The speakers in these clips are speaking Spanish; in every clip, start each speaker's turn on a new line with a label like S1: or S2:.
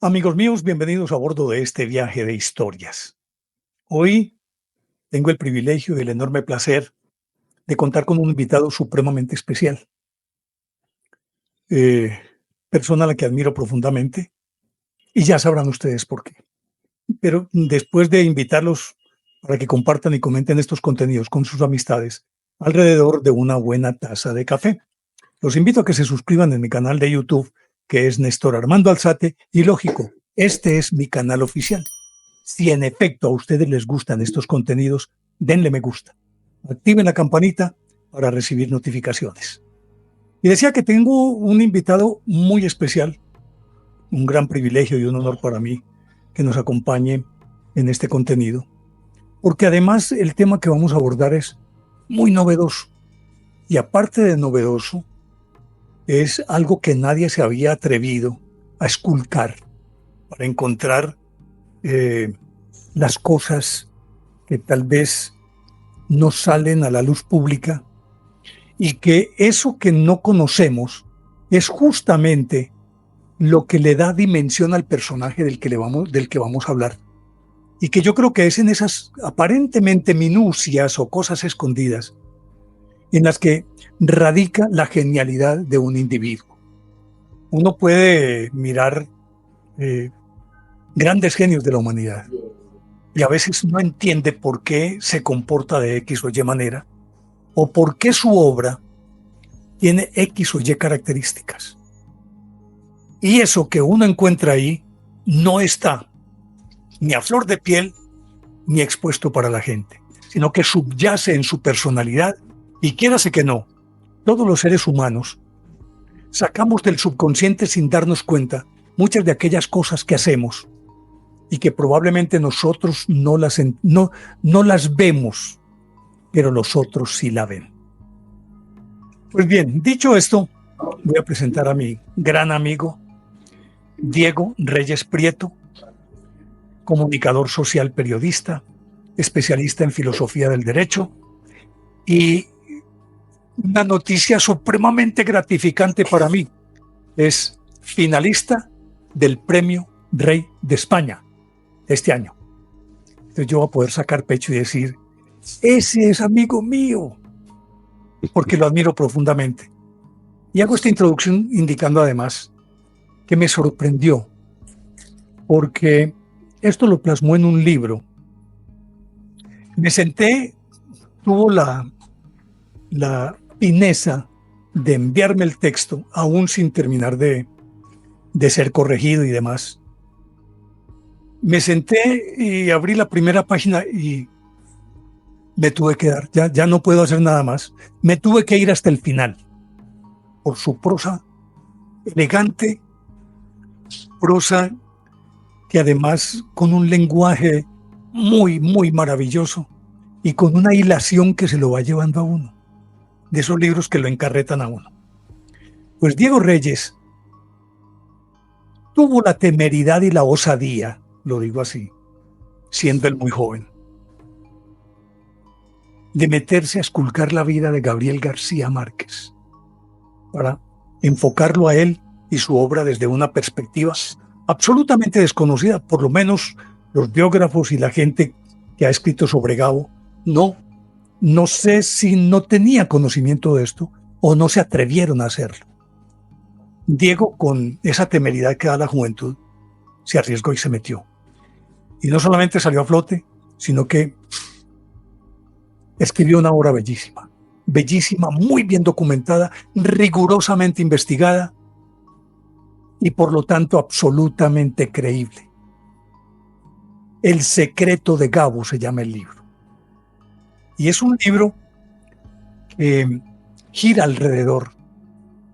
S1: Amigos míos, bienvenidos a bordo de este viaje de historias. Hoy tengo el privilegio y el enorme placer de contar con un invitado supremamente especial, eh, persona a la que admiro profundamente, y ya sabrán ustedes por qué. Pero después de invitarlos para que compartan y comenten estos contenidos con sus amistades, alrededor de una buena taza de café, los invito a que se suscriban en mi canal de YouTube, que es Néstor Armando Alzate, y lógico, este es mi canal oficial. Si en efecto a ustedes les gustan estos contenidos, denle me gusta. Activen la campanita para recibir notificaciones. Y decía que tengo un invitado muy especial, un gran privilegio y un honor para mí que nos acompañe en este contenido, porque además el tema que vamos a abordar es muy novedoso. Y aparte de novedoso, es algo que nadie se había atrevido a esculcar para encontrar las cosas que tal vez no salen a la luz pública, y que eso que no conocemos es justamente lo que le da dimensión al personaje del que vamos a hablar. Y que yo creo que es en esas aparentemente minucias o cosas escondidas en las que radica la genialidad de un individuo. Uno puede mirar grandes genios de la humanidad y a veces no entiende por qué se comporta de X o Y manera, o por qué su obra tiene X o Y características. Y eso que uno encuentra ahí no está ni a flor de piel ni expuesto para la gente, sino que subyace en su personalidad. Y quiérase que no, todos los seres humanos sacamos del subconsciente sin darnos cuenta muchas de aquellas cosas que hacemos y que probablemente nosotros no las vemos, pero los otros sí la ven. Pues bien, dicho esto, voy a presentar a mi gran amigo Diego Reyes Prieto, comunicador social, periodista, especialista en filosofía del derecho, y una noticia supremamente gratificante para mí: es finalista del Premio Rey de España este año. Entonces yo voy a poder sacar pecho y decir, ese es amigo mío, porque lo admiro profundamente. Y hago esta introducción indicando además que me sorprendió, porque esto lo plasmó en un libro. Me senté, tuvo la fineza de enviarme el texto, aún sin terminar de ser corregido y demás. Me senté y abrí la primera página y me tuve que dar, ya no puedo hacer nada más. Me tuve que ir hasta el final, por su prosa elegante, prosa que además con un lenguaje muy, muy maravilloso y con una hilación que se lo va llevando a uno, de esos libros que lo encarretan a uno. Pues Diego Reyes tuvo la temeridad y la osadía, lo digo así, siendo él muy joven, de meterse a esculcar la vida de Gabriel García Márquez para enfocarlo a él y su obra desde una perspectiva absolutamente desconocida. Por lo menos los biógrafos y la gente que ha escrito sobre Gabo no sé si no tenía conocimiento de esto o no se atrevieron a hacerlo. Diego, con esa temeridad que da la juventud, se arriesgó y se metió. Y no solamente salió a flote, sino que escribió una obra bellísima, bellísima, muy bien documentada, rigurosamente investigada y por lo tanto absolutamente creíble. El secreto de Gabo se llama el libro. Y es un libro que gira alrededor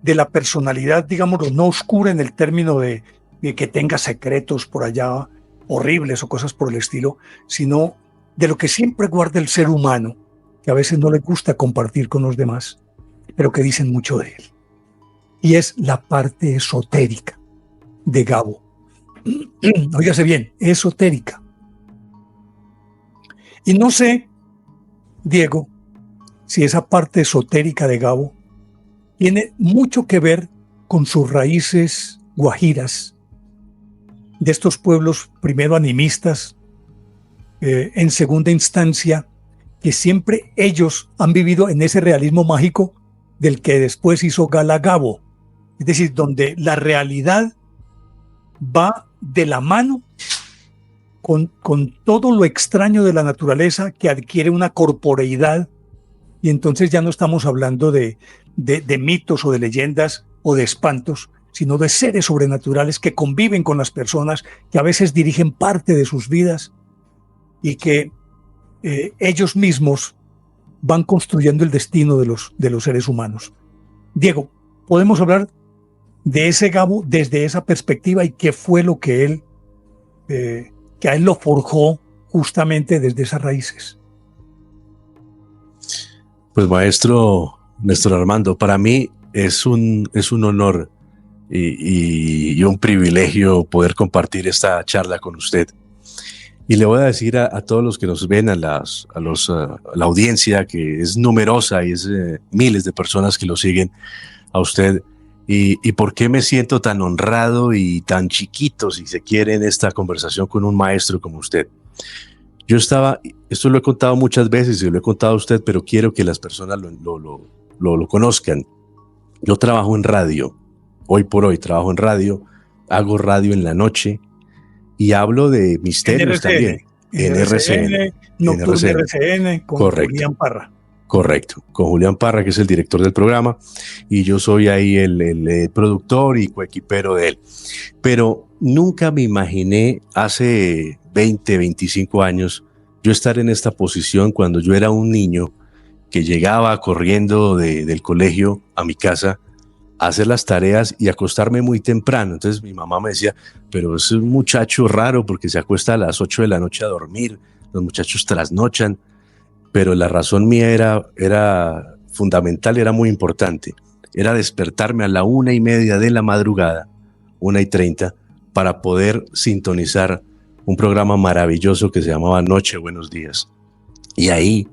S1: de la personalidad, digámoslo, no oscura en el término de que tenga secretos por allá horribles o cosas por el estilo, sino de lo que siempre guarda el ser humano, que a veces no le gusta compartir con los demás, pero que dicen mucho de él. Y es la parte esotérica de Gabo. Óigase bien, esotérica. Y no sé, Diego, si esa parte esotérica de Gabo tiene mucho que ver con sus raíces guajiras, de estos pueblos, primero animistas, en segunda instancia, que siempre ellos han vivido en ese realismo mágico del que después hizo gala Gabo, es decir, donde la realidad va de la mano con todo lo extraño de la naturaleza que adquiere una corporeidad, y entonces ya no estamos hablando de mitos o de leyendas o de espantos, sino de seres sobrenaturales que conviven con las personas, que a veces dirigen parte de sus vidas y que ellos mismos van construyendo el destino de los seres humanos. Diego, podemos hablar de ese Gabo desde esa perspectiva y qué fue lo que él, que a él lo forjó justamente desde esas raíces.
S2: Pues maestro Néstor Armando, para mí es un honor y un privilegio poder compartir esta charla con usted. Y le voy a decir a todos los que nos ven, a la audiencia que es numerosa y es miles de personas que lo siguen a usted, y por qué me siento tan honrado y tan chiquito, si se quiere, en esta conversación con un maestro como usted. Yo esto lo he contado muchas veces y lo he contado a usted, pero quiero que las personas lo conozcan. Yo trabajo en radio, hoy por hoy trabajo en radio, hago radio en la noche y hablo de misterios también.
S1: En RCN, Nocturno RCN, con
S2: correcto,
S1: Julián Parra.
S2: Correcto, con Julián Parra, que es el director del programa, y yo soy ahí el productor y coequipero de él. Pero nunca me imaginé hace 20, 25 años yo estar en esta posición cuando yo era un niño que llegaba corriendo del colegio a mi casa a hacer las tareas y acostarme muy temprano. Entonces mi mamá me decía, pero es un muchacho raro porque se acuesta a las 8 de la noche a dormir, los muchachos trasnochan. Pero la razón mía era fundamental, era muy importante. Era despertarme a la 1:30 de la madrugada, 1:30, para poder sintonizar un programa maravilloso que se llamaba Noche Buenos Días. Y ahí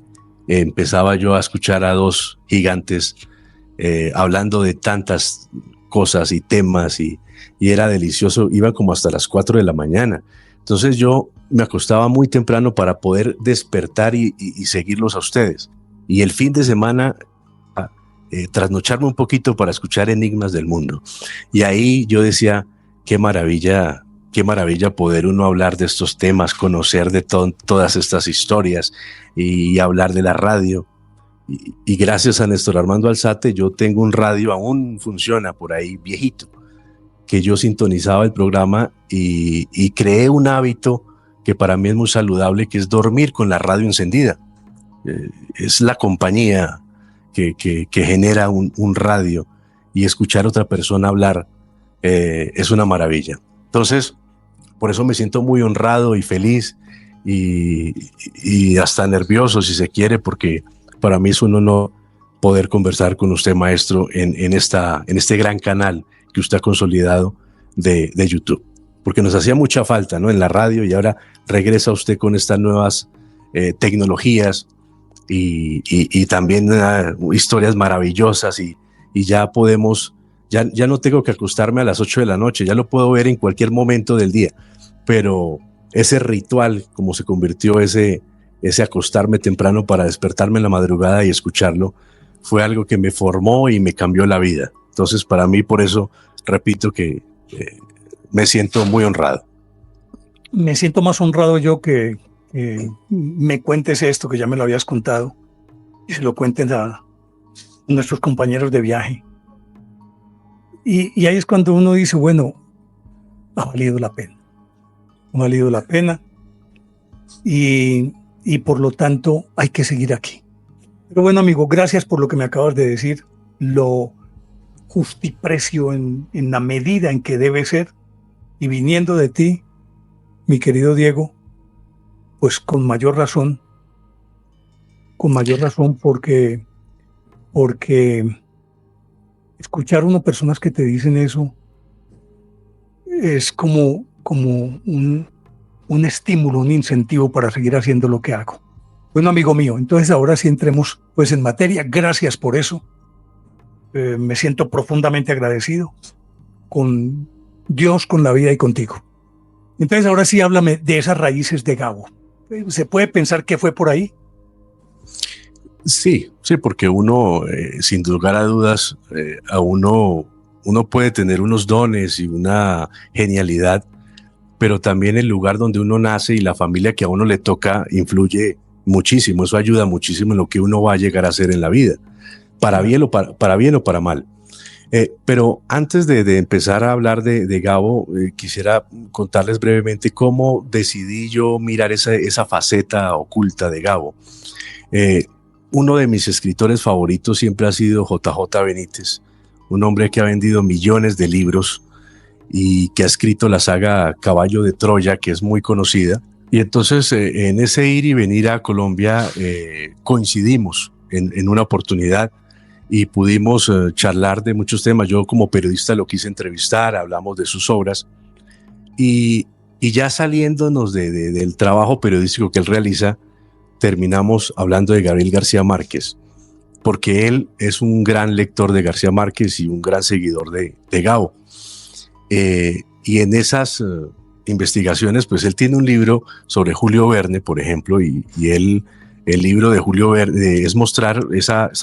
S2: empezaba yo a escuchar a dos gigantes hablando de tantas cosas y temas y era delicioso. Iban como hasta las 4 de la mañana. Entonces yo me acostaba muy temprano para poder despertar y seguirlos a ustedes. Y el fin de semana trasnocharme un poquito para escuchar Enigmas del Mundo. Y ahí yo decía, qué maravilla poder uno hablar de estos temas, conocer de todas estas historias y hablar de la radio. Y gracias a Néstor Armando Alzate, yo tengo un radio, aún funciona por ahí, viejito, que yo sintonizaba el programa y creé un hábito que para mí es muy saludable, que es dormir con la radio encendida. Es la compañía que genera un radio, y escuchar a otra persona hablar es una maravilla. Entonces, por eso me siento muy honrado y feliz y hasta nervioso, si se quiere, porque para mí es un honor poder conversar con usted, maestro, en este gran canal que usted ha consolidado de YouTube, porque nos hacía mucha falta, ¿no?, en la radio, y ahora regresa usted con estas nuevas tecnologías y también historias maravillosas, y ya podemos, ya no tengo que acostarme a las 8 de la noche, ya lo puedo ver en cualquier momento del día, pero ese ritual, como se convirtió ese acostarme temprano para despertarme en la madrugada y escucharlo, fue algo que me formó y me cambió la vida. Entonces, para mí, por eso, repito que me siento muy honrado.
S1: Me siento más honrado yo que me cuentes esto, que ya me lo habías contado, y se lo cuenten a nuestros compañeros de viaje. Y ahí es cuando uno dice, bueno, ha valido la pena. Ha valido la pena. Y por lo tanto hay que seguir aquí. Pero bueno, amigo, gracias por lo que me acabas de decir. Lo justiprecio en la medida en que debe ser. Y viniendo de ti, mi querido Diego, pues con mayor razón porque escuchar a unas personas que te dicen eso es como un estímulo, un incentivo para seguir haciendo lo que hago. Bueno, amigo mío, entonces ahora sí entremos pues en materia. Gracias por eso. Me siento profundamente agradecido con Dios, con la vida y contigo. Entonces ahora sí háblame de esas raíces de Gabo. ¿Se puede pensar que fue por ahí?
S2: Sí, sí, porque uno, sin lugar a dudas, uno puede tener unos dones y una genialidad, pero también el lugar donde uno nace y la familia que a uno le toca influye muchísimo. Eso ayuda muchísimo en lo que uno va a llegar a hacer en la vida, para bien o para bien o para mal. Pero antes de empezar a hablar de Gabo, quisiera contarles brevemente cómo decidí yo mirar esa faceta oculta de Gabo. Eh, Uno de mis escritores favoritos siempre ha sido JJ Benítez, un hombre que ha vendido millones de libros y que ha escrito la saga Caballo de Troya, que es muy conocida. Y entonces en ese ir y venir a Colombia coincidimos en una oportunidad y pudimos charlar de muchos temas. Yo como periodista lo quise entrevistar, hablamos de sus obras y ya saliéndonos del trabajo periodístico que él realiza, terminamos hablando de Gabriel García Márquez, porque él es un gran lector de García Márquez y un gran seguidor de Gabo. Y en esas investigaciones, pues él tiene un libro sobre Julio Verne, por ejemplo, y el libro de Julio Verne es mostrar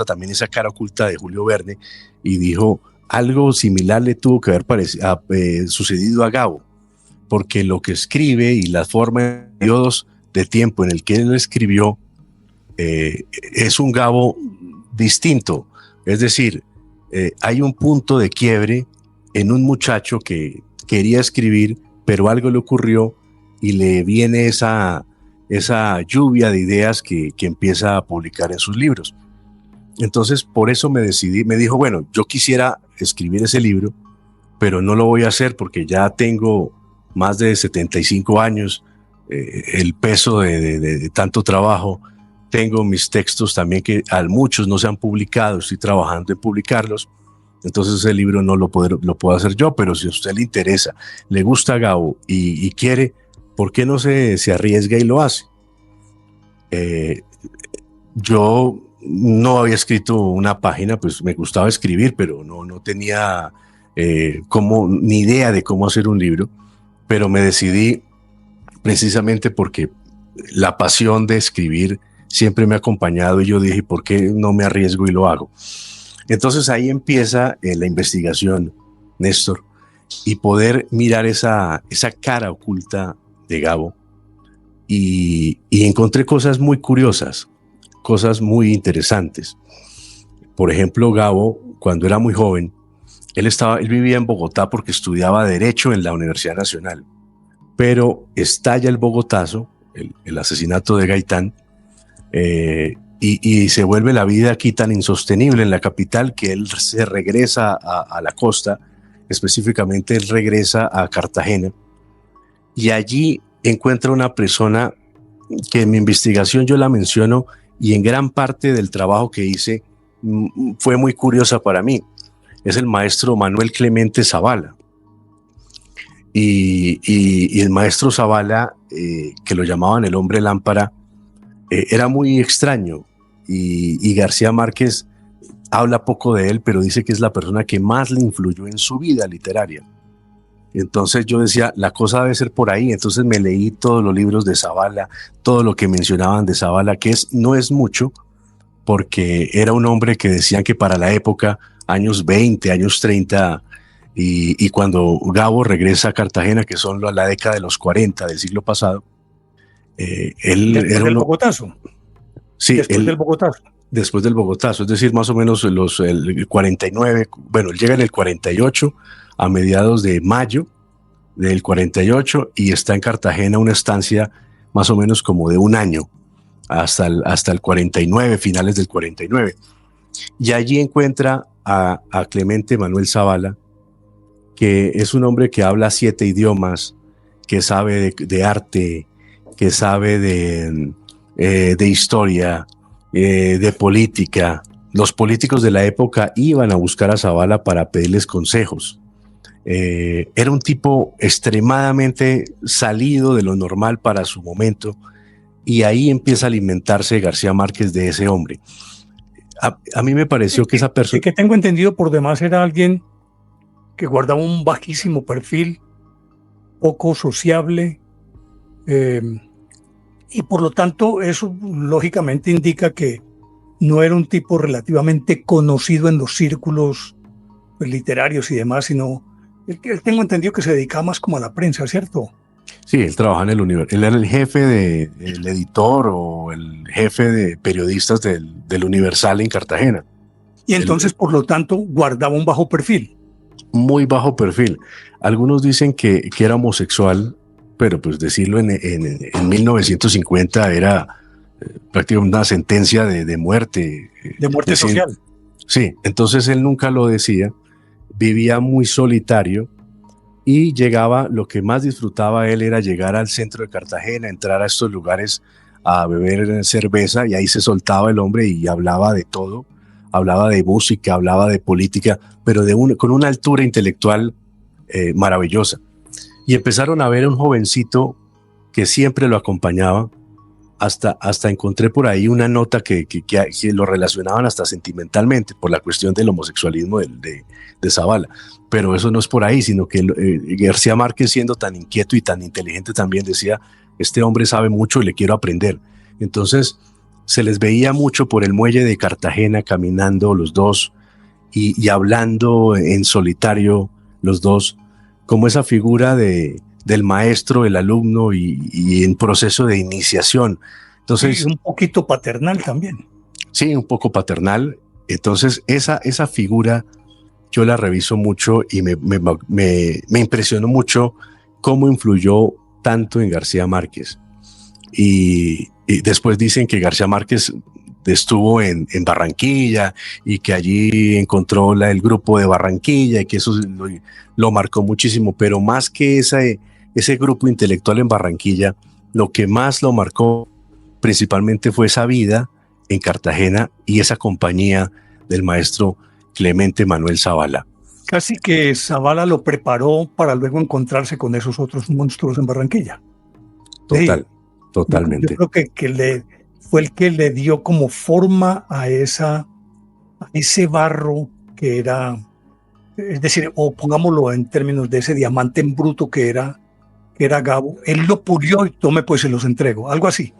S2: también esa cara oculta de Julio Verne, y dijo, algo similar le tuvo que haber sucedido a Gabo, porque lo que escribe y la forma de periodos de tiempo en el que él escribió es un Gabo distinto. Es decir, hay un punto de quiebre en un muchacho que quería escribir, pero algo le ocurrió y le viene esa lluvia de ideas que empieza a publicar en sus libros. Entonces, por eso me dijo, bueno, yo quisiera escribir ese libro, pero no lo voy a hacer porque ya tengo más de 75 años, el peso de tanto trabajo. Tengo mis textos también que a muchos no se han publicado, estoy trabajando en publicarlos. Entonces ese libro no lo puedo hacer yo, pero si a usted le interesa, le gusta Gabo y quiere, ¿por qué no se arriesga y lo hace? Yo no había escrito una página, pues me gustaba escribir, pero no tenía ni idea de cómo hacer un libro, pero me decidí precisamente porque la pasión de escribir siempre me ha acompañado y yo dije, ¿por qué no me arriesgo y lo hago? Entonces ahí empieza la investigación, Néstor, y poder mirar esa cara oculta de Gabo. Y encontré cosas muy curiosas, cosas muy interesantes. Por ejemplo, Gabo, cuando era muy joven, él vivía en Bogotá porque estudiaba Derecho en la Universidad Nacional. Pero estalla el Bogotazo, el asesinato de Gaitán, y se vuelve la vida aquí tan insostenible en la capital que él se regresa a la costa, específicamente él regresa a Cartagena, y allí encuentra una persona que en mi investigación yo la menciono y en gran parte del trabajo que hice fue muy curiosa para mí. Es el maestro Manuel Clemente Zavala. Y el maestro Zavala, que lo llamaban el hombre lámpara, era muy extraño y García Márquez habla poco de él, pero dice que es la persona que más le influyó en su vida literaria. Entonces yo decía, la cosa debe ser por ahí. Entonces me leí todos los libros de Zavala, todo lo que mencionaban de Zavala, que no es mucho, porque era un hombre que decían que para la época, años 20, años 30, y cuando Gabo regresa a Cartagena, que son la década de los 40 del siglo pasado, él
S1: después
S2: era
S1: del Bogotazo.
S2: Sí,
S1: después del Bogotazo.
S2: Después del Bogotazo, es decir, más o menos el 49, bueno, él llega en el 48, a mediados de mayo del 48, y está en Cartagena una estancia más o menos como de un año, hasta el 49, finales del 49. Y allí encuentra a Clemente Manuel Zavala, que es un hombre que habla 7 idiomas, que sabe de arte, que sabe de historia, de política. Los políticos de la época iban a buscar a Zavala para pedirles consejos. Era un tipo extremadamente salido de lo normal para su momento, y ahí empieza a alimentarse García Márquez de ese hombre. A mí me pareció que esa persona...
S1: que tengo entendido por demás era alguien que guardaba un bajísimo perfil, poco sociable, eh, y por lo tanto eso lógicamente indica que no era un tipo relativamente conocido en los círculos, pues, literarios y demás, sino él tengo entendido que se dedicaba más como a la prensa, ¿cierto?
S2: Sí, él trabaja en el Universal. Él era el jefe el editor o el jefe de periodistas del Universal en Cartagena.
S1: Y entonces, por lo tanto, guardaba un bajo perfil.
S2: Muy bajo perfil. Algunos dicen que era homosexual, pero pues decirlo en 1950 era prácticamente una sentencia de muerte.
S1: De muerte social.
S2: Sí, entonces él nunca lo decía, vivía muy solitario y llegaba, lo que más disfrutaba él era llegar al centro de Cartagena, entrar a estos lugares a beber cerveza y ahí se soltaba el hombre y hablaba de todo, hablaba de música, hablaba de política, pero con una altura intelectual maravillosa. Y empezaron a ver un jovencito que siempre lo acompañaba, hasta encontré por ahí una nota que lo relacionaban hasta sentimentalmente por la cuestión del homosexualismo de Zavala. Pero eso no es por ahí, sino que García Márquez, siendo tan inquieto y tan inteligente, también decía, este hombre sabe mucho y le quiero aprender. Entonces se les veía mucho por el muelle de Cartagena caminando los dos y hablando en solitario los dos, como esa figura del maestro, el alumno y en proceso de iniciación. Entonces,
S1: y un poquito paternal también.
S2: Sí, un poco paternal. Entonces, esa figura yo la reviso mucho y me impresionó mucho cómo influyó tanto en García Márquez. Y después dicen que García Márquez estuvo en Barranquilla y que allí encontró el grupo de Barranquilla y que eso lo marcó muchísimo, pero más que ese grupo intelectual en Barranquilla, lo que más lo marcó principalmente fue esa vida en Cartagena y esa compañía del maestro Clemente Manuel Zavala.
S1: Casi que Zavala lo preparó para luego encontrarse con esos otros monstruos en Barranquilla.
S2: Totalmente.
S1: Yo creo que fue el que le dio como forma a ese barro que era, es decir, o pongámoslo en términos de ese diamante en bruto que era Gabo. Él lo pulió y tome, pues se los entrego, algo así.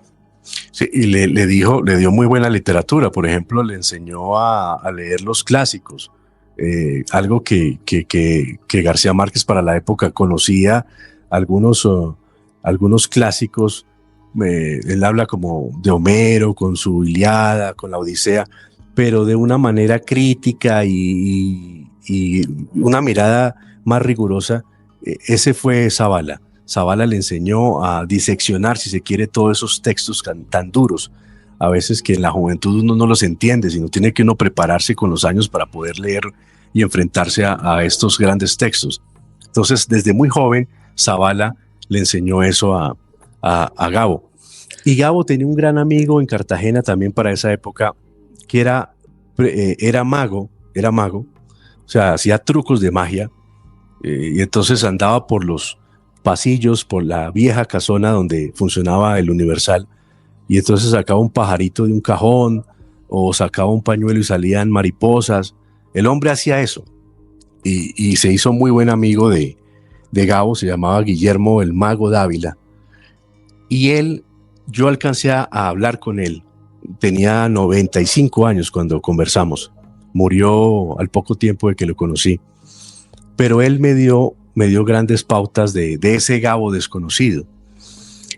S2: Sí, y le dio muy buena literatura. Por ejemplo, le enseñó a leer los clásicos, algo que García Márquez para la época conocía algunos clásicos. Él habla como de Homero, con su Ilíada, con la Odisea, pero de una manera crítica y una mirada más rigurosa. Ese fue Zavala. Zavala le enseñó a diseccionar, si se quiere, todos esos textos tan duros. A veces que en la juventud uno no los entiende, sino tiene que uno prepararse con los años para poder leer y enfrentarse a estos grandes textos. Entonces, desde muy joven, Zavala le enseñó eso a Gabo. Y Gabo tenía un gran amigo en Cartagena también para esa época, que era mago, o sea, hacía trucos de magia, y entonces andaba por los pasillos, por la vieja casona donde funcionaba el Universal, y entonces sacaba un pajarito de un cajón, o sacaba un pañuelo y salían mariposas. El hombre hacía eso, y se hizo muy buen amigo de Gabo, se llamaba Guillermo el Mago Dávila, y yo alcancé a hablar con él. Tenía 95 años cuando conversamos. Murió al poco tiempo de que lo conocí. Pero él me dio grandes pautas de ese Gabo desconocido.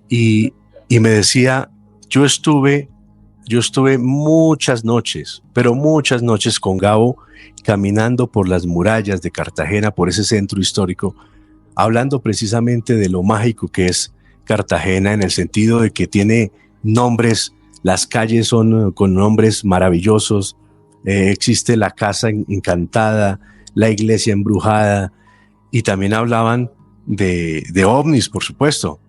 S2: Y me decía, yo estuve muchas noches, pero muchas noches con Gabo, caminando por las murallas de Cartagena, por ese centro histórico, hablando precisamente de lo mágico que es Cartagena, en el sentido de que tiene nombres, las calles son con nombres maravillosos, existe la casa encantada, la iglesia embrujada, y también hablaban de ovnis, por supuesto.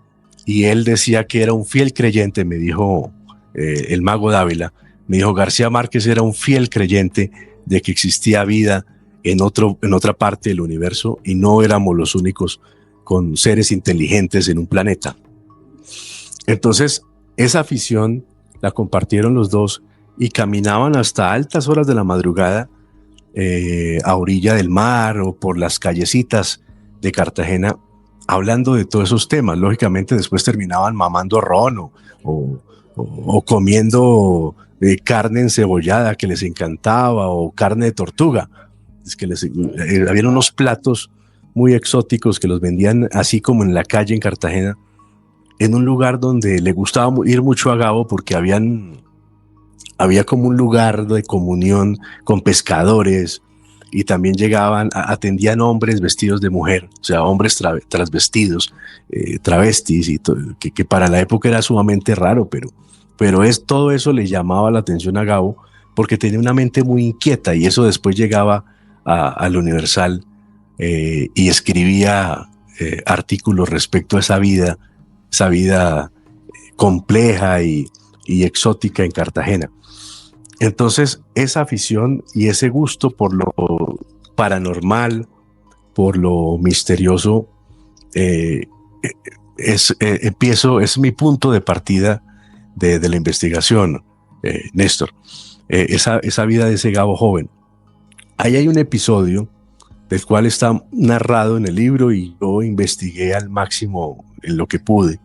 S2: Y él decía que era un fiel creyente, me dijo el Mago Dávila, me dijo, García Márquez era un fiel creyente de que existía vida en otra parte del universo y no éramos los únicos con seres inteligentes en un planeta. Entonces, esa afición la compartieron los dos y caminaban hasta altas horas de la madrugada a orilla del mar o por las callecitas de Cartagena hablando de todos esos temas. Lógicamente después terminaban mamando ron o comiendo carne encebollada que les encantaba, o carne de tortuga. Es que habían unos platos muy exóticos que los vendían así como en la calle en Cartagena, en un lugar donde le gustaba ir mucho a Gabo, porque había como un lugar de comunión con pescadores, y también atendían hombres vestidos de mujer, o sea, hombres transvestidos, travestis, y que para la época era sumamente raro, pero todo eso le llamaba la atención a Gabo, porque tenía una mente muy inquieta, y eso después llegaba al Universal, y escribía artículos respecto a esa vida compleja y exótica en Cartagena. Entonces, esa afición y ese gusto por lo paranormal, por lo misterioso, es mi punto de partida de la investigación, Néstor. Esa vida de ese Gabo joven. Ahí hay un episodio del cual está narrado en el libro, y yo investigué al máximo en lo que pude.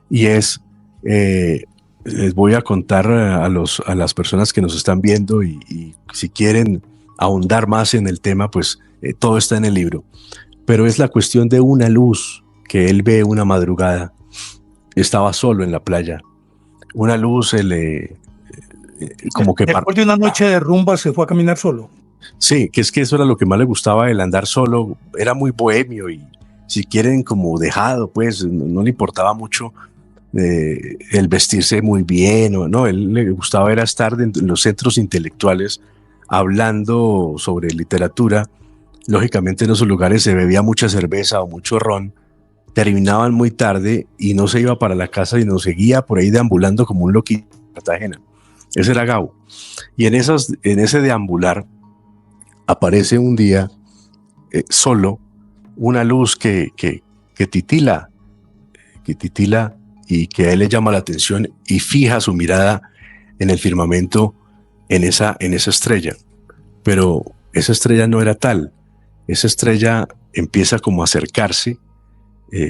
S2: Y les voy a contar a las personas que nos están viendo, y si quieren ahondar más en el tema, pues todo está en el libro. Pero es la cuestión de una luz que él ve una madrugada. Estaba solo en la playa. Una luz como que...
S1: Después de una noche de rumba se fue a caminar solo.
S2: Sí, que eso era lo que más le gustaba, el andar solo. Era muy bohemio, y si quieren como dejado, pues no le importaba mucho el vestirse muy bien, no, él le gustaba era estar en los centros intelectuales hablando sobre literatura. Lógicamente en esos lugares se bebía mucha cerveza o mucho ron, terminaban muy tarde y no se iba para la casa, y no seguía por ahí deambulando como un loquito en Cartagena. Ese era Gabo. Y en ese deambular aparece un día solo una luz que titila y que a él le llama la atención, y fija su mirada en el firmamento, en esa estrella. Pero esa estrella no era tal. Esa estrella empieza como a acercarse,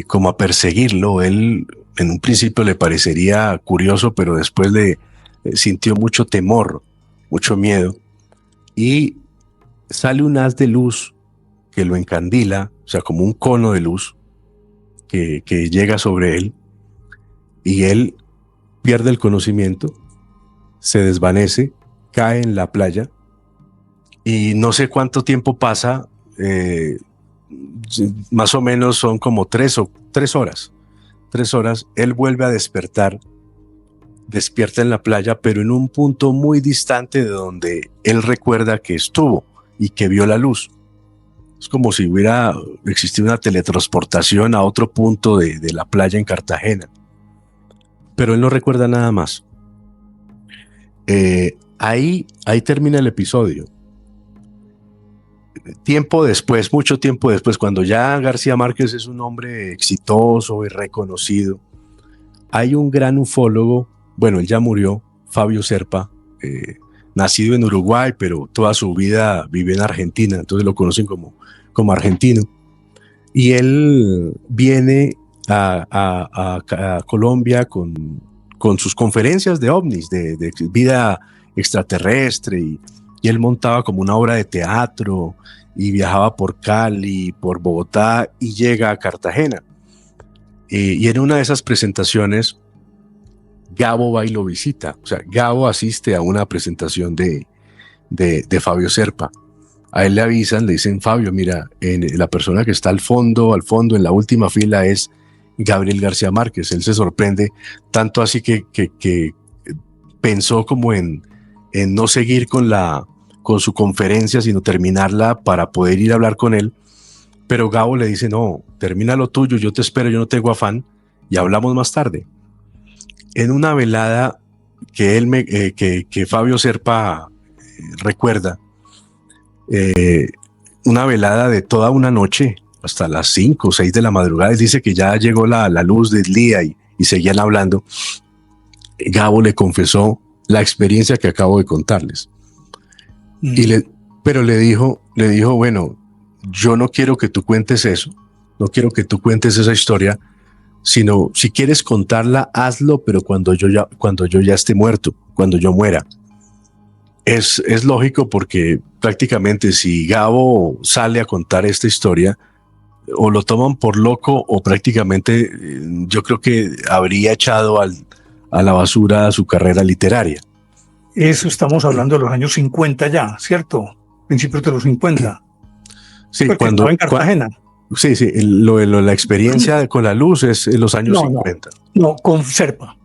S2: como a perseguirlo. Él en un principio le parecería curioso, pero después le sintió mucho temor, mucho miedo, y sale un haz de luz que lo encandila, o sea, como un cono de luz que llega sobre él, y él pierde el conocimiento, se desvanece, cae en la playa, y no sé cuánto tiempo pasa, más o menos son como 3 horas. 3 horas, él vuelve a despierta en la playa, pero en un punto muy distante de donde él recuerda que estuvo y que vio la luz. Es como si hubiera existido una teletransportación a otro punto de la playa en Cartagena. Pero él no recuerda nada más. Ahí termina el episodio. Mucho tiempo después, cuando ya García Márquez es un hombre exitoso y reconocido, hay un gran ufólogo, bueno, él ya murió, Fabio Serpa, nacido en Uruguay, pero toda su vida vive en Argentina, entonces lo conocen como argentino. Y él viene a Colombia con sus conferencias de ovnis, de vida extraterrestre, y él montaba como una obra de teatro y viajaba por Cali, por Bogotá, y llega a Cartagena. Y en una de esas presentaciones, Gabo va y lo visita. O sea, Gabo asiste a una presentación de Fabio Serpa. A él le avisan, le dicen: Fabio, mira, la persona que está al fondo, en la última fila, es Gabriel García Márquez. Él se sorprende, tanto así que pensó como en no seguir con su conferencia, sino terminarla para poder ir a hablar con él. Pero Gabo le dice: no, termina lo tuyo, yo te espero, yo no tengo afán, y hablamos más tarde. En una velada que Fabio Serpa recuerda, una velada de toda una noche, hasta las 5 o 6 de la madrugada, él dice que ya llegó la luz del día y seguían hablando. Gabo le confesó la experiencia que acabo de contarles. Pero le dijo, bueno, yo no quiero que tú cuentes eso, no quiero que tú cuentes esa historia, sino si quieres contarla, hazlo, pero cuando yo ya esté muerto, cuando yo muera. Es lógico porque prácticamente si Gabo sale a contar esta historia, o lo toman por loco o prácticamente yo creo que habría echado a la basura su carrera literaria.
S1: Eso estamos hablando de los años 50 ya, ¿cierto? Principios de los 50.
S2: Sí,
S1: Porque
S2: cuando
S1: estaba en Cartagena.
S2: Sí, la experiencia con la luz es en los años 50.
S1: No, con Serpa.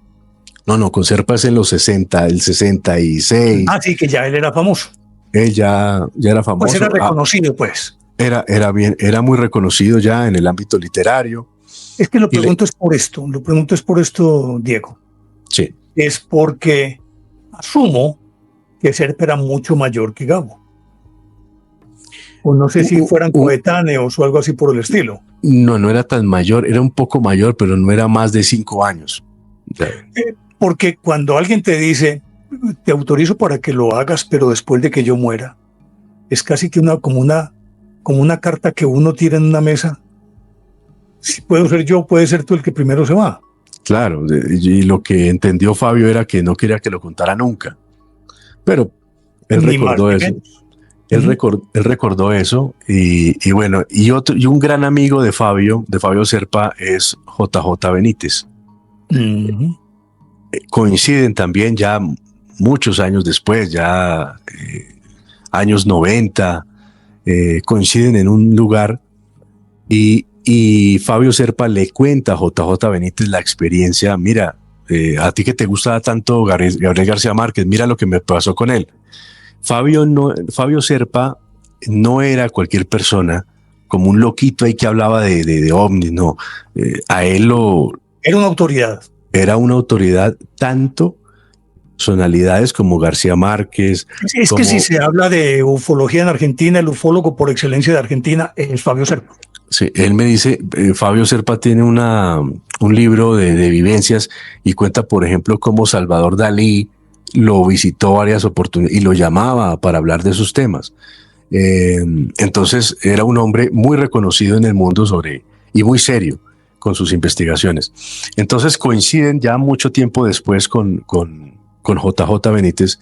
S2: No, con Serpa es en los 60, el 66.
S1: Ah, sí, que ya él era famoso.
S2: Él ya era famoso.
S1: Pues era reconocido, pues.
S2: Era muy reconocido ya en el ámbito literario.
S1: Es que lo pregunto es por esto, Diego.
S2: Sí.
S1: Es porque asumo que Serpa era mucho mayor que Gabo. O no sé si fueran coetáneos o algo así por el estilo.
S2: No era tan mayor, era un poco mayor, pero no era más de 5 años.
S1: Porque cuando alguien te dice, te autorizo para que lo hagas, pero después de que yo muera, es casi que como una carta que uno tira en una mesa. Si puedo ser yo, puede ser tú el que primero se va.
S2: Claro, y lo que entendió Fabio era que no quería que lo contara nunca. Pero él recordó eso. Él recordó eso y bueno, y un gran amigo de Fabio Serpa es JJ Benítez. Coinciden también ya muchos años después, ya años 90, coinciden en un lugar y Fabio Serpa le cuenta a JJ Benítez la experiencia. Mira, a ti que te gusta tanto Gabriel García Márquez, mira lo que me pasó con él. Fabio Serpa no era cualquier persona, como un loquito ahí que hablaba de ovnis, no. A él
S1: Era una autoridad.
S2: Era una autoridad, tanto personalidades como García Márquez.
S1: Es que si se habla de ufología en Argentina, el ufólogo por excelencia de Argentina es Fabio Serpa.
S2: Sí, él me dice, Fabio Serpa tiene un libro de vivencias y cuenta, por ejemplo, cómo Salvador Dalí lo visitó varias oportunidades y lo llamaba para hablar de sus temas. Entonces era un hombre muy reconocido en el mundo y muy serio con sus investigaciones. Entonces coinciden ya mucho tiempo después con JJ Benítez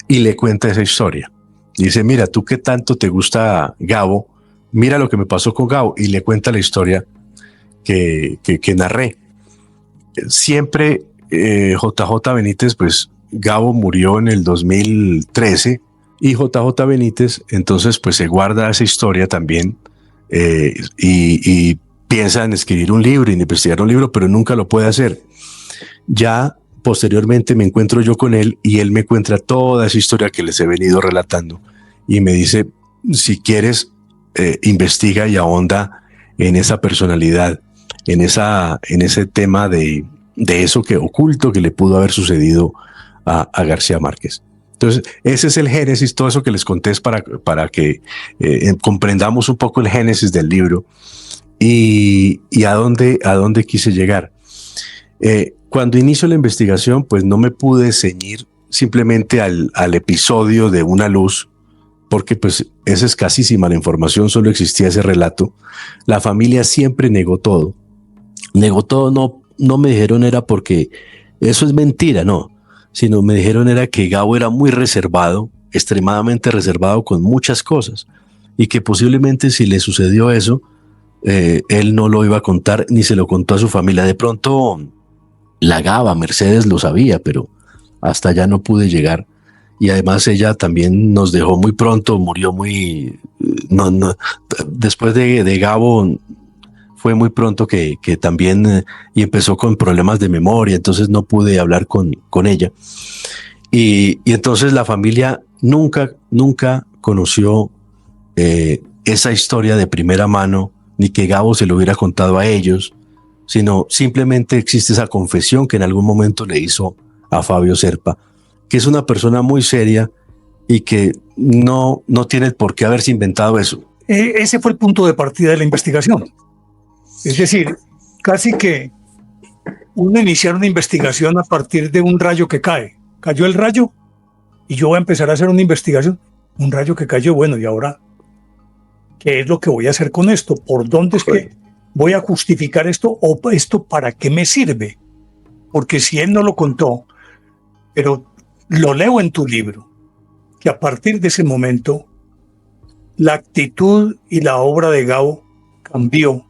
S2: y le cuenta esa historia. Dice, mira, tú que tanto te gusta Gabo, mira lo que me pasó con Gabo, y le cuenta la historia que narré. Siempre JJ Benítez, pues Gabo murió en el 2013 y JJ Benítez entonces pues se guarda esa historia también y piensa en escribir un libro, en investigar un libro, pero nunca lo puede hacer. Ya posteriormente me encuentro yo con él y él me cuenta toda esa historia que les he venido relatando y me dice, si quieres, investiga y ahonda en esa personalidad, en ese tema de eso que oculto que le pudo haber sucedido a García Márquez. Entonces, ese es el génesis, todo eso que les conté es para que comprendamos un poco el génesis del libro y a dónde quise llegar. Cuando inicio la investigación, pues no me pude ceñir simplemente al episodio de una luz, porque pues es escasísima la información, solo existía ese relato. La familia siempre negó todo, no me dijeron era porque eso es mentira, no, sino me dijeron era que Gabo era muy reservado, extremadamente reservado con muchas cosas, y que posiblemente si le sucedió eso, él no lo iba a contar ni se lo contó a su familia. De pronto la Gaba, Mercedes lo sabía, pero hasta allá no pude llegar. Y además ella también nos dejó muy pronto, murió muy... después de Gabo fue muy pronto que también y empezó con problemas de memoria, entonces no pude hablar con ella. Y entonces la familia nunca conoció esa historia de primera mano, ni que Gabo se lo hubiera contado a ellos, sino simplemente existe esa confesión que en algún momento le hizo a Fabio Serpa, que es una persona muy seria y que no tiene por qué haberse inventado eso.
S1: Ese fue el punto de partida de la investigación. Es decir, casi que uno iniciar una investigación a partir de un rayo que cae. Cayó el rayo y yo voy a empezar a hacer una investigación. Un rayo que cayó, bueno, y ahora, ¿qué es lo que voy a hacer con esto? ¿Por dónde es que voy a justificar esto o esto para qué me sirve. Porque si él no lo contó, pero lo leo en tu libro, que a partir de ese momento la actitud y la obra de Gabo cambió.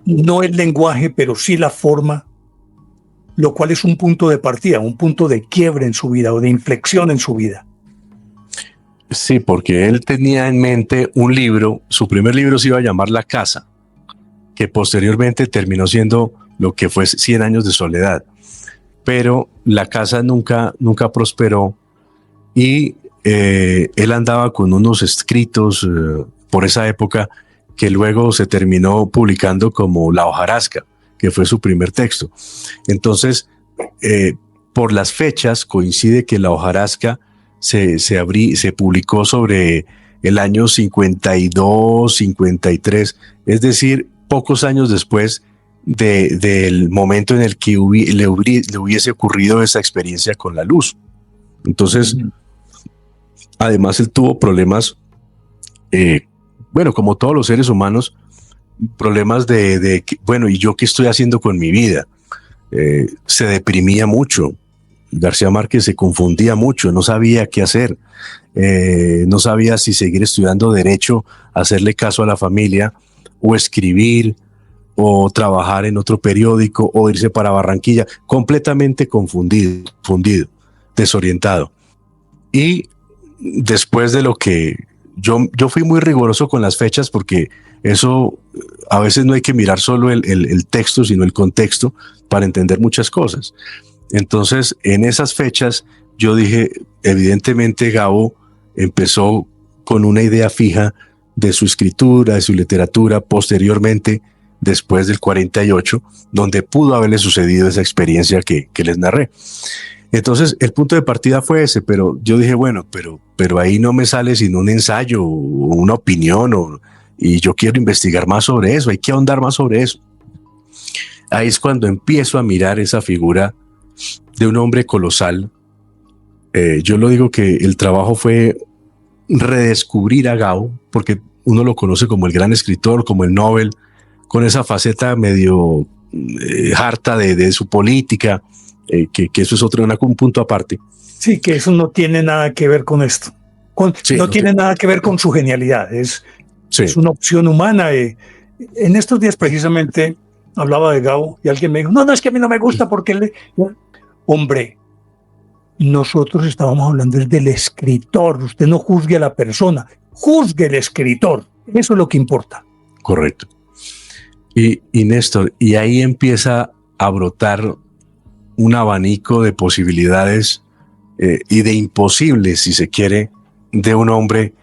S1: No el lenguaje, pero sí la forma, lo cual es un punto de partida, un punto de quiebre en su vida o de inflexión en su vida.
S2: Sí, porque él tenía en mente un libro, su primer libro se iba a llamar La Casa, que posteriormente terminó siendo lo que fue 100 años de soledad. Pero La Casa nunca prosperó y él andaba con unos escritos por esa época que luego se terminó publicando como La Hojarasca, que fue su primer texto. Entonces, por las fechas coincide que La Hojarasca se publicó sobre el año 52, 53, es decir, pocos años después del momento en el que le hubiese ocurrido esa experiencia con la luz. Entonces, además él tuvo problemas, bueno, como todos los seres humanos, problemas de bueno, ¿y yo qué estoy haciendo con mi vida? Se deprimía mucho. García Márquez se confundía mucho, no sabía qué hacer, no sabía si seguir estudiando derecho, hacerle caso a la familia, o escribir, o trabajar en otro periódico, o irse para Barranquilla, completamente confundido, desorientado. Y después de lo que yo fui muy riguroso con las fechas, porque eso a veces no hay que mirar solo el texto, sino el contexto para entender muchas cosas. Entonces, en esas fechas, yo dije, evidentemente Gabo empezó con una idea fija de su escritura, de su literatura, posteriormente, después del 48, donde pudo haberle sucedido esa experiencia que les narré. Entonces, el punto de partida fue ese, pero yo dije, bueno, pero ahí no me sale sino un ensayo o una opinión, y yo quiero investigar más sobre eso, hay que ahondar más sobre eso. Ahí es cuando empiezo a mirar esa figura de un hombre colosal. Yo lo digo que el trabajo fue redescubrir a Gabo, porque uno lo conoce como el gran escritor, como el Nobel, con esa faceta medio harta de su política, que eso es un punto aparte.
S1: Sí, que eso no tiene nada que ver con esto. No tiene nada que ver con su genialidad. Es una opción humana. En estos días precisamente hablaba de Gabo y alguien me dijo, no, es que a mí no me gusta porque hombre, nosotros estábamos hablando del escritor. Usted no juzgue a la persona, juzgue el escritor. Eso es lo que importa.
S2: Correcto. Y Néstor, y ahí empieza a brotar un abanico de posibilidades y de imposibles, si se quiere, de un hombre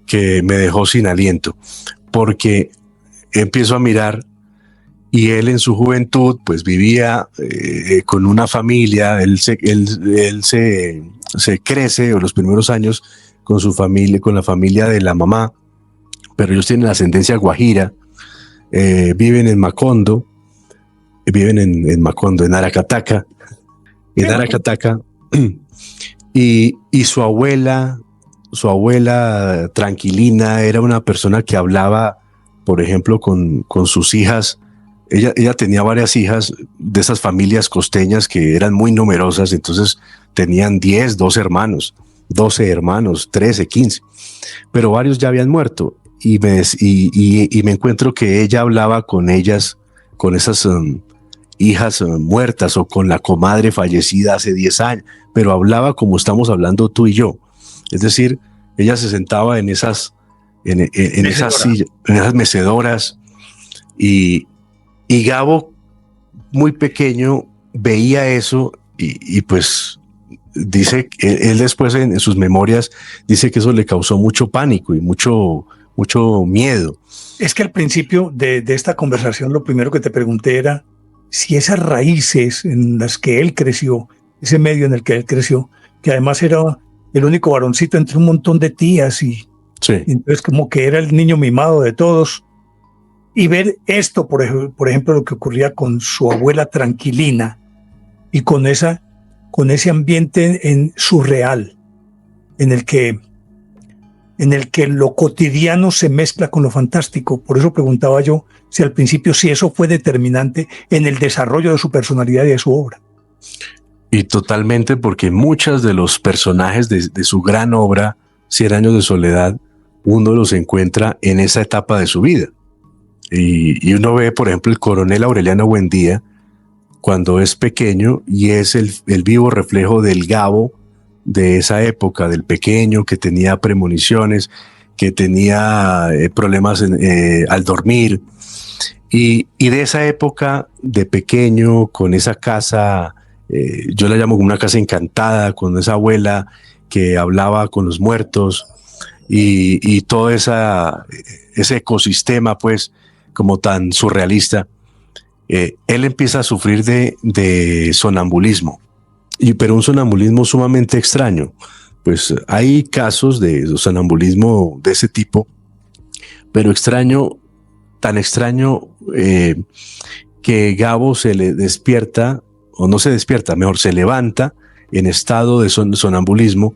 S2: que me dejó sin aliento, porque empiezo a mirar y él en su juventud pues vivía con una familia, él se crece en los primeros años con su familia, con la familia de la mamá, pero ellos tienen ascendencia guajira, viven en Macondo, en Aracataca, y su abuela Tranquilina era una persona que hablaba, por ejemplo, con sus hijas. Ella tenía varias hijas de esas familias costeñas que eran muy numerosas, entonces tenían 10, 12 hermanos, 13, 15, pero varios ya habían muerto, y me encuentro que ella hablaba con ellas, con esas hijas muertas, o con la comadre fallecida hace 10 años, pero hablaba como estamos hablando tú y yo. Es decir, ella se sentaba en esas sillas, en esas mecedoras, y Gabo, muy pequeño, veía eso y pues dice, él después en sus memorias dice que eso le causó mucho pánico y mucho miedo.
S1: Es que al principio de esta conversación lo primero que te pregunté era si esas raíces en las que él creció, ese medio en el que él creció, que además era el único varoncito entre un montón de tías y entonces como que era el niño mimado de todos, y ver esto, por ejemplo, lo que ocurría con su abuela Tranquilina y con ese ambiente surreal en el que en el que lo cotidiano se mezcla con lo fantástico. Por eso preguntaba yo si al principio si eso fue determinante en el desarrollo de su personalidad y de su obra.
S2: Y totalmente, porque muchos de los personajes de su gran obra, 100 años de soledad, uno los encuentra en esa etapa de su vida. Y uno ve, por ejemplo, el coronel Aureliano Buendía, cuando es pequeño, y es el vivo reflejo del Gabo de esa época, del pequeño que tenía premoniciones, que tenía problemas al dormir, y de esa época de pequeño, con esa casa, yo la llamo como una casa encantada, con esa abuela que hablaba con los muertos, y todo ese ecosistema, pues, como tan surrealista, él empieza a sufrir de sonambulismo, pero un sonambulismo sumamente extraño. Pues hay casos de sonambulismo de ese tipo, pero extraño, tan extraño que Gabo se le despierta, o no se despierta, mejor se levanta en estado de sonambulismo,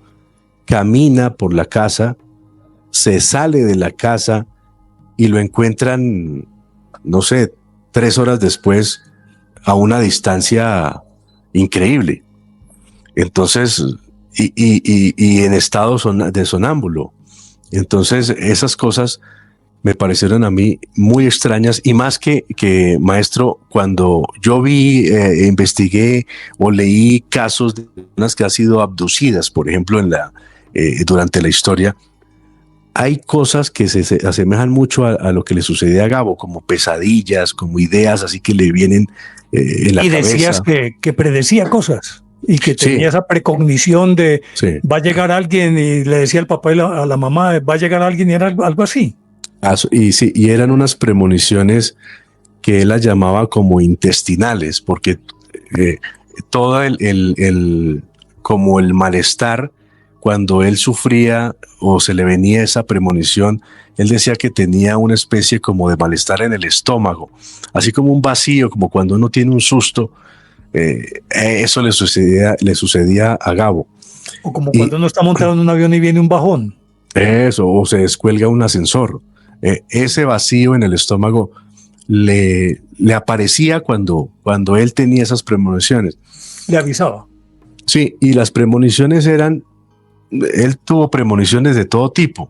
S2: camina por la casa, se sale de la casa y lo encuentran, no sé, 3 horas después a una distancia increíble. Entonces, y en estado de sonámbulo. Entonces, esas cosas me parecieron a mí muy extrañas, y más que maestro, cuando yo investigué o leí casos de personas que han sido abducidas, por ejemplo, durante la historia, hay cosas que se asemejan mucho a lo que le sucedía a Gabo, como pesadillas, como ideas así que le vienen en la cabeza.
S1: Y decías que predecía cosas y que tenía esa precognición de va a llegar alguien, y le decía al papá y a la mamá, va a llegar alguien, y era algo así.
S2: Y eran unas premoniciones que él las llamaba como intestinales, porque todo como el malestar, cuando él sufría o se le venía esa premonición, él decía que tenía una especie como de malestar en el estómago, así como un vacío, como cuando uno tiene un susto. Eso le sucedía a Gabo.
S1: O como cuando uno está montado en un avión y viene un bajón.
S2: Eso, o se descuelga un ascensor. Ese vacío en el estómago le aparecía cuando él tenía esas premoniciones.
S1: Le avisaba.
S2: Sí, y las premoniciones él tuvo premoniciones de todo tipo,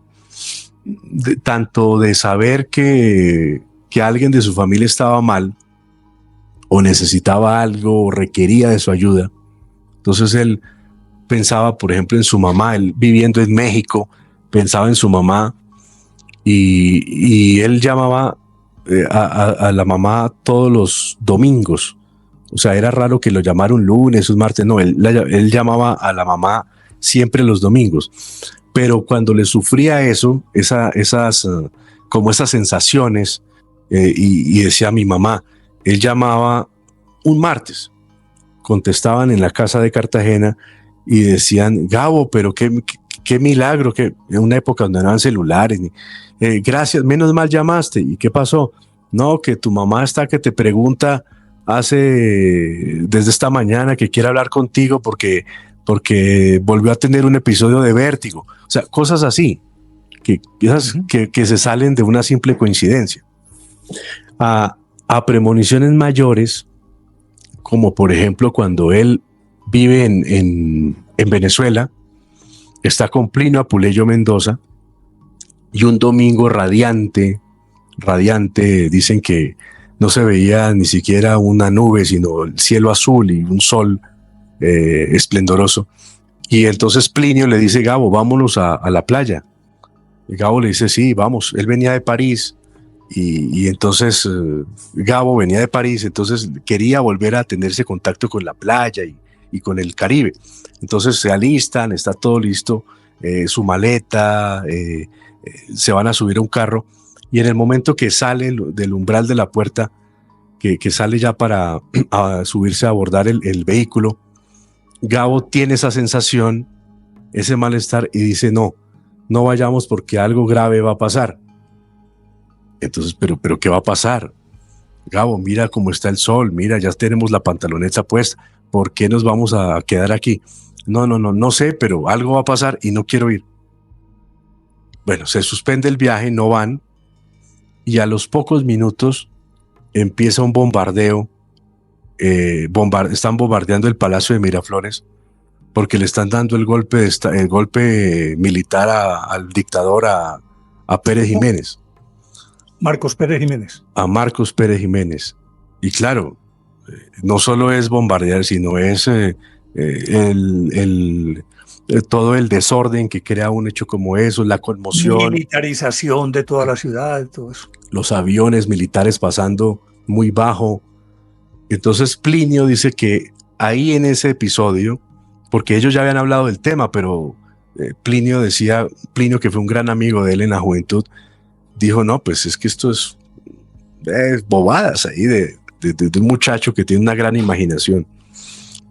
S2: tanto de saber que alguien de su familia estaba mal, o necesitaba algo, o requería de su ayuda. Entonces él pensaba, por ejemplo, en su mamá. Él, viviendo en México, pensaba en su mamá, y él llamaba a la mamá todos los domingos. O sea, era raro que lo llamara un lunes, un martes. No, él llamaba a la mamá siempre los domingos. Pero cuando le sufría eso, esas sensaciones, y decía a mi mamá, él llamaba un martes. Contestaban en la casa de Cartagena y decían, Gabo, pero qué milagro, que en una época donde no eran celulares. Gracias, menos mal llamaste. ¿Y qué pasó? No, que tu mamá está que te pregunta desde esta mañana que quiere hablar contigo porque volvió a tener un episodio de vértigo. O sea, cosas así, que se salen de una simple coincidencia. A premoniciones mayores, como por ejemplo cuando él vive en Venezuela, está con Plinio Apuleyo Mendoza, y un domingo radiante, dicen que no se veía ni siquiera una nube, sino el cielo azul y un sol esplendoroso. Y entonces Plinio le dice, Gabo, vámonos a la playa. Y Gabo le dice, sí, vamos. Él venía de París, y entonces Gabo venía de París, entonces quería volver a tener ese contacto con la playa y con el Caribe. Entonces se alistan, está todo listo, su maleta, se van a subir a un carro, y en el momento que sale del umbral de la puerta, que sale ya para subirse a abordar el vehículo, Gabo tiene esa sensación, ese malestar, y dice, no vayamos porque algo grave va a pasar. Entonces, pero ¿qué va a pasar? Gabo, mira cómo está el sol, mira, ya tenemos la pantaloneta puesta, ¿por qué nos vamos a quedar aquí? No sé, pero algo va a pasar y no quiero ir. bueno, se suspende el viaje, no van, y a los pocos minutos empieza un bombardeo. Están bombardeando el Palacio de Miraflores porque le están dando el golpe militar al dictador, a Pérez Jiménez.
S1: Marcos Pérez Jiménez.
S2: A Marcos Pérez Jiménez. Y claro, no solo es bombardear, sino es todo el desorden que crea un hecho como eso, la conmoción.
S1: Militarización de toda la ciudad, todo eso.
S2: Los aviones militares pasando muy bajo. Entonces Plinio dice que ahí en ese episodio, porque ellos ya habían hablado del tema, pero Plinio que fue un gran amigo de él en la juventud, dijo, no, pues es que esto es bobadas ahí de un muchacho que tiene una gran imaginación.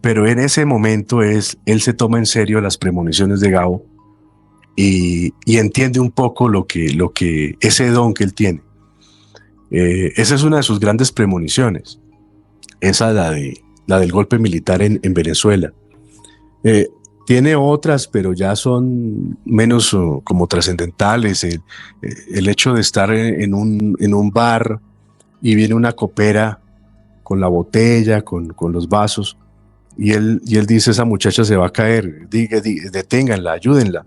S2: Pero en ese momento él se toma en serio las premoniciones de Gabo y entiende un poco lo que ese don que él tiene. Esa es una de sus grandes premoniciones. Esa la del golpe militar en Venezuela. Tiene otras, pero ya son menos como trascendentales. El hecho de estar en un bar y viene una copera con la botella, con los vasos, y él dice, esa muchacha se va a caer, deténganla, ayúdenla.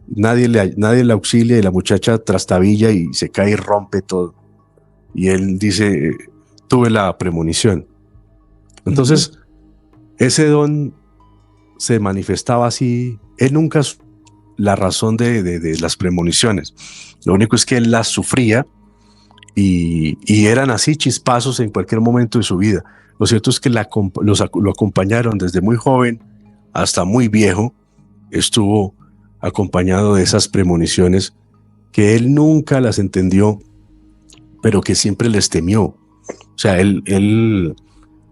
S2: Nadie la auxilia y la muchacha trastabilla y se cae y rompe todo. Y él dice, tuve la premonición. Entonces, ese don se manifestaba así. Él nunca la razón de las premoniciones. Lo único es que él las sufría y eran así chispazos en cualquier momento de su vida. Lo cierto es que lo acompañaron desde muy joven hasta muy viejo. Estuvo acompañado de esas premoniciones que él nunca las entendió, pero que siempre les temió. O sea, él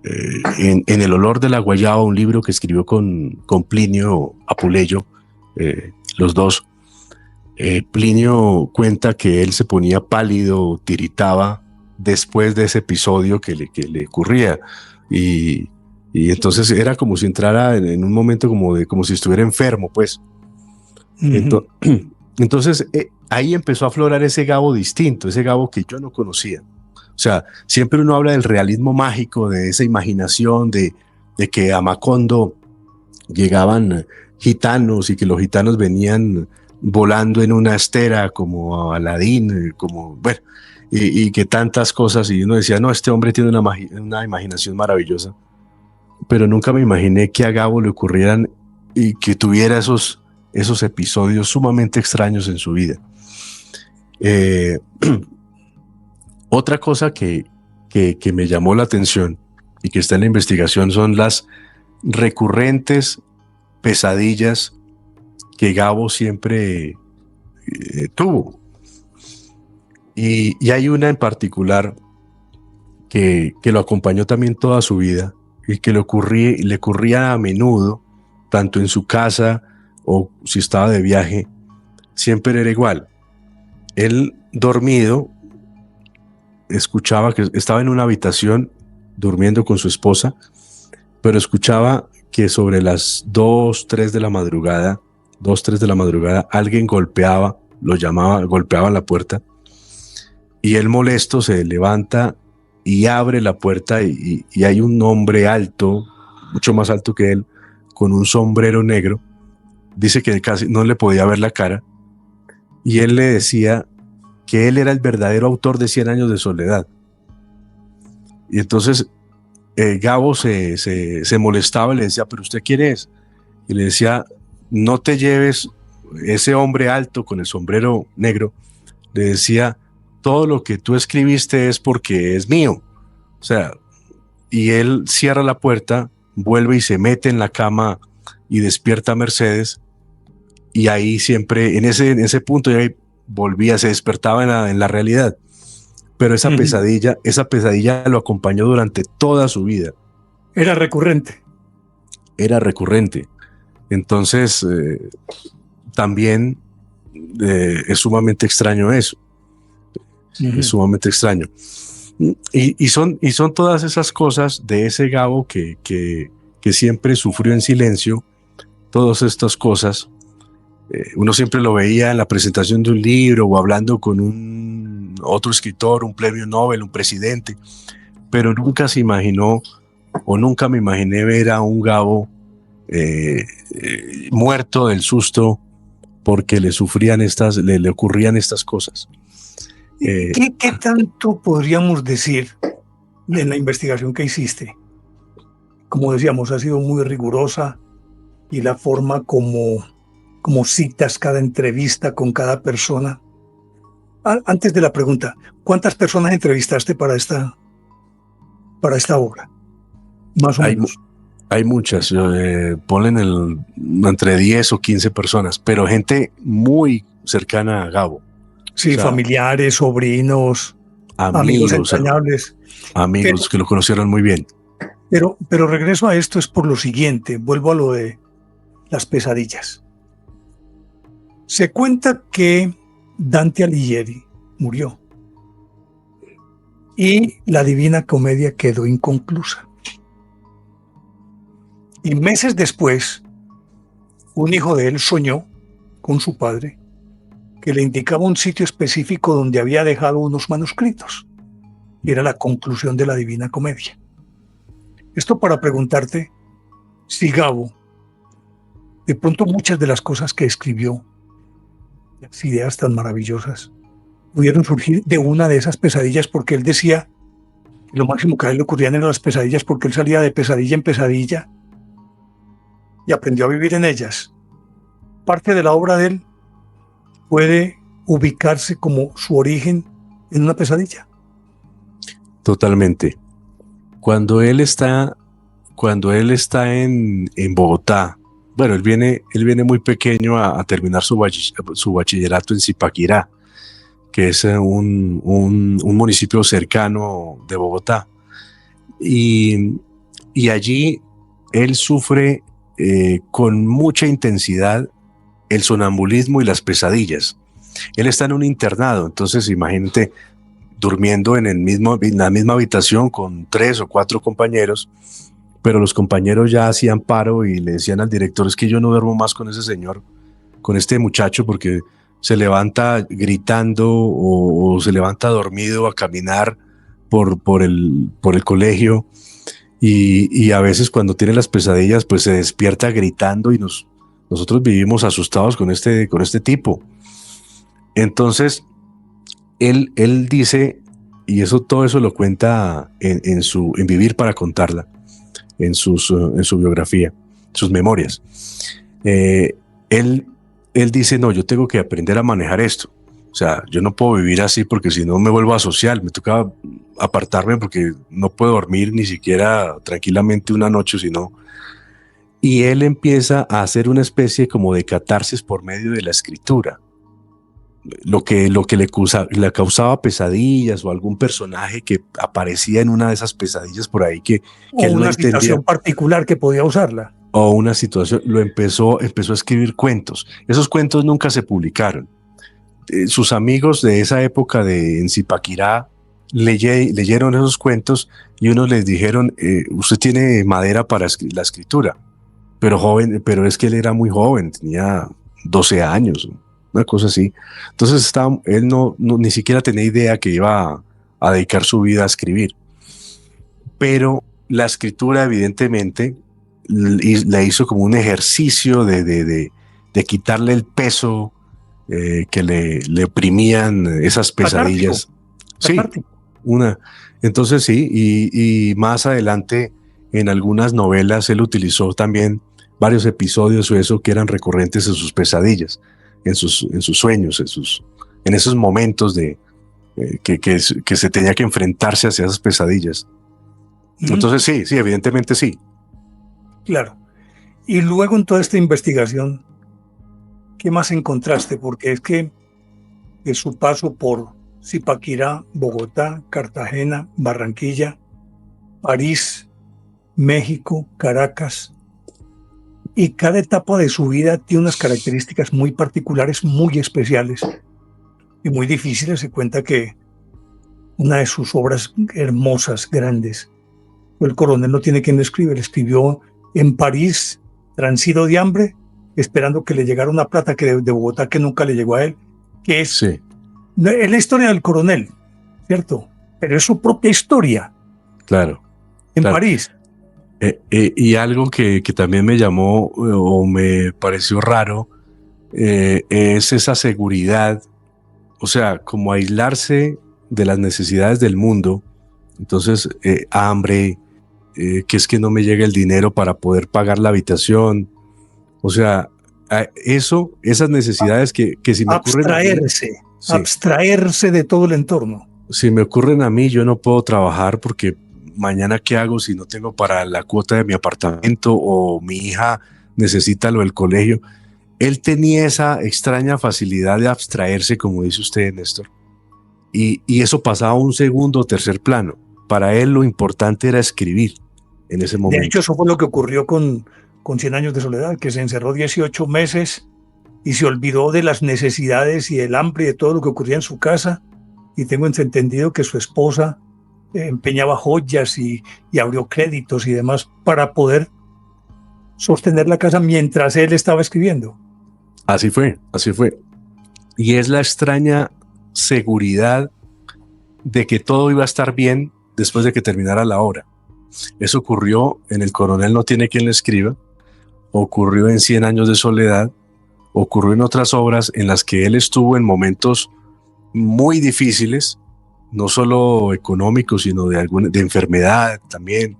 S2: en El olor de la guayaba, un libro que escribió con Plinio Apuleyo, los dos, Plinio cuenta que él se ponía pálido, tiritaba después de ese episodio que le ocurría, y entonces era como si entrara en un momento como si estuviera enfermo, pues. Entonces ahí empezó a aflorar ese Gabo distinto, ese Gabo que yo no conocía. O sea, siempre uno habla del realismo mágico, de esa imaginación, de que a Macondo llegaban gitanos y que los gitanos venían volando en una estera como Aladín, como, bueno, y que tantas cosas, y uno decía, no, este hombre tiene una imaginación maravillosa, pero nunca me imaginé que a Gabo le ocurrieran y que tuviera esos episodios sumamente extraños en su vida. Otra cosa que me llamó la atención y que está en la investigación son las recurrentes pesadillas que Gabo siempre tuvo. Y hay una en particular que lo acompañó también toda su vida y que le ocurría a menudo, tanto en su casa o si estaba de viaje, siempre era igual. Él, dormido, escuchaba que estaba en una habitación durmiendo con su esposa, pero escuchaba que sobre las 2, 3 de la madrugada, alguien golpeaba la puerta, y él, molesto, se levanta y abre la puerta y hay un hombre alto, mucho más alto que él, con un sombrero negro. Dice que casi no le podía ver la cara, y él le decía que él era el verdadero autor de 100 años de soledad. Y entonces Gabo se molestaba y le decía, ¿pero usted quién es? Y le decía, no te lleves. Ese hombre alto con el sombrero negro le decía, todo lo que tú escribiste es porque es mío. O sea, y él cierra la puerta, vuelve y se mete en la cama y despierta a Mercedes, y ahí siempre, en ese punto, ya se despertaba en la realidad. Pero esa pesadilla lo acompañó durante toda su vida.
S1: Era recurrente.
S2: Entonces, también es sumamente extraño eso. Es sumamente extraño. Y son todas esas cosas de ese Gabo que siempre sufrió en silencio, todas estas cosas, Uno siempre lo veía en la presentación de un libro o hablando con otro escritor, un premio Nobel, un presidente, pero nunca se imaginó o nunca me imaginé ver a un Gabo muerto del susto porque le ocurrían estas cosas.
S1: ¿Qué tanto podríamos decir en la investigación que hiciste? Como decíamos, ha sido muy rigurosa y la forma como citas cada entrevista con cada persona. Antes de la pregunta, ¿cuántas personas entrevistaste para esta obra? Más o menos.
S2: Hay muchas, ponen entre 10 o 15 personas, pero gente muy cercana a Gabo.
S1: Sí, o sea, familiares, sobrinos, amigos entrañables.
S2: Amigos que lo conocieron muy bien.
S1: Pero regreso a esto es por lo siguiente, vuelvo a lo de las pesadillas. Se cuenta que Dante Alighieri murió y la Divina Comedia quedó inconclusa. Y meses después, un hijo de él soñó con su padre que le indicaba un sitio específico donde había dejado unos manuscritos. Y era la conclusión de la Divina Comedia. Esto para preguntarte si Gabo, de pronto muchas de las cosas que escribió, las ideas tan maravillosas, pudieron surgir de una de esas pesadillas, porque él decía que lo máximo que a él le ocurrían eran las pesadillas, porque él salía de pesadilla en pesadilla y aprendió a vivir en ellas. Parte de la obra de él puede ubicarse como su origen en una pesadilla.
S2: Totalmente. Cuando él está en Bogotá, bueno, él viene muy pequeño a terminar su bachillerato en Zipaquirá, que es un municipio cercano de Bogotá. Y allí él sufre con mucha intensidad el sonambulismo y las pesadillas. Él está en un internado, entonces imagínate durmiendo en la misma habitación con 3 o 4 compañeros, pero los compañeros ya hacían paro y le decían al director: es que yo no duermo más con ese señor, con este muchacho, porque se levanta gritando o se levanta dormido a caminar por el colegio, y a veces cuando tiene las pesadillas pues se despierta gritando, y nosotros vivimos asustados con este tipo. Entonces él dice, y todo eso lo cuenta en Vivir para contarla, en su biografía, sus memorias. Él dice: no, yo tengo que aprender a manejar esto. O sea, yo no puedo vivir así, porque si no me vuelvo asocial. Me toca apartarme porque no puedo dormir ni siquiera tranquilamente una noche, sino... Y él empieza a hacer una especie como de catarsis por medio de la escritura. Lo que le causaba pesadillas, o algún personaje que aparecía en una de esas pesadillas por ahí que él no entendía,
S1: situación particular que podía usarla.
S2: O una situación, empezó a escribir cuentos. Esos cuentos nunca se publicaron. Sus amigos de esa época en Zipaquirá leyeron esos cuentos, y unos les dijeron: usted tiene madera para la escritura, pero es que él era muy joven, tenía 12 años, una cosa así. Entonces él ni siquiera tenía idea que iba a dedicar su vida a escribir. Pero la escritura evidentemente la hizo como un ejercicio de quitarle el peso que le oprimían esas pesadillas.
S1: Catártico.
S2: Sí, entonces sí, y más adelante en algunas novelas él utilizó también varios episodios o eso que eran recurrentes en sus pesadillas, en sus sueños, en esos momentos que se tenía que enfrentarse hacia esas pesadillas. Entonces sí, evidentemente sí.
S1: Claro. Y luego en toda esta investigación, ¿qué más encontraste? Porque es que su paso por Zipaquirá, Bogotá, Cartagena, Barranquilla, París, México, Caracas, y cada etapa de su vida tiene unas características muy particulares, muy especiales y muy difíciles. Se cuenta que una de sus obras hermosas, grandes, fue El coronel no tiene quien lo escribe. Le escribió en París, transido de hambre, esperando que le llegara una plata que de Bogotá que nunca le llegó a él, que es,
S2: Sí,
S1: es la historia del coronel, ¿cierto? Pero es su propia historia
S2: claro.
S1: en
S2: Claro.
S1: París.
S2: Y algo que también me llamó o me pareció raro es esa seguridad, o sea, como aislarse de las necesidades del mundo. Entonces, hambre, que es que no me llega el dinero para poder pagar la habitación. O sea, esas necesidades que si me ocurren a mí, sí,
S1: Abstraerse de todo el entorno.
S2: si me ocurren a mí, yo no puedo trabajar porque mañana qué hago si no tengo para la cuota de mi apartamento o mi hija necesita lo del colegio. Él tenía esa extraña facilidad de abstraerse, como dice usted, Néstor, y eso pasaba a un segundo o tercer plano. Para él lo importante era escribir en ese
S1: De
S2: momento.
S1: hecho, eso fue lo que ocurrió con 100 años de soledad, que se encerró 18 meses y se olvidó de las necesidades y del hambre y de todo lo que ocurría en su casa. Y tengo entendido que su esposa empeñaba joyas y abrió créditos y demás para poder sostener la casa mientras él estaba escribiendo.
S2: Así fue, así fue. Y es la extraña seguridad de que todo iba a estar bien después de que terminara la obra. Eso ocurrió en El Coronel no tiene quien le escriba, ocurrió en 100 años de soledad, ocurrió en otras obras en las que él estuvo en momentos muy difíciles, no solo económicos, sino de enfermedad también,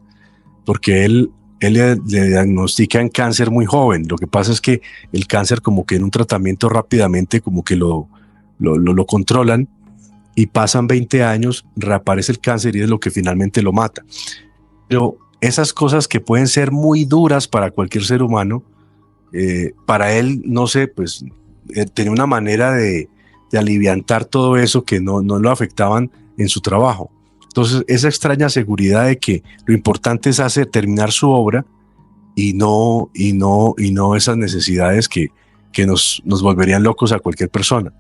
S2: porque él le diagnostican cáncer muy joven. Lo que pasa es que el cáncer como que en un tratamiento rápidamente como que lo controlan y pasan 20 años, reaparece el cáncer y es lo que finalmente lo mata. Pero esas cosas que pueden ser muy duras para cualquier ser humano, para él, no sé, pues tenía una manera de aliviantar todo eso que no lo afectaban en su trabajo. Entonces, esa extraña seguridad de que lo importante es terminar su obra y no esas necesidades que nos volverían locos a cualquier persona.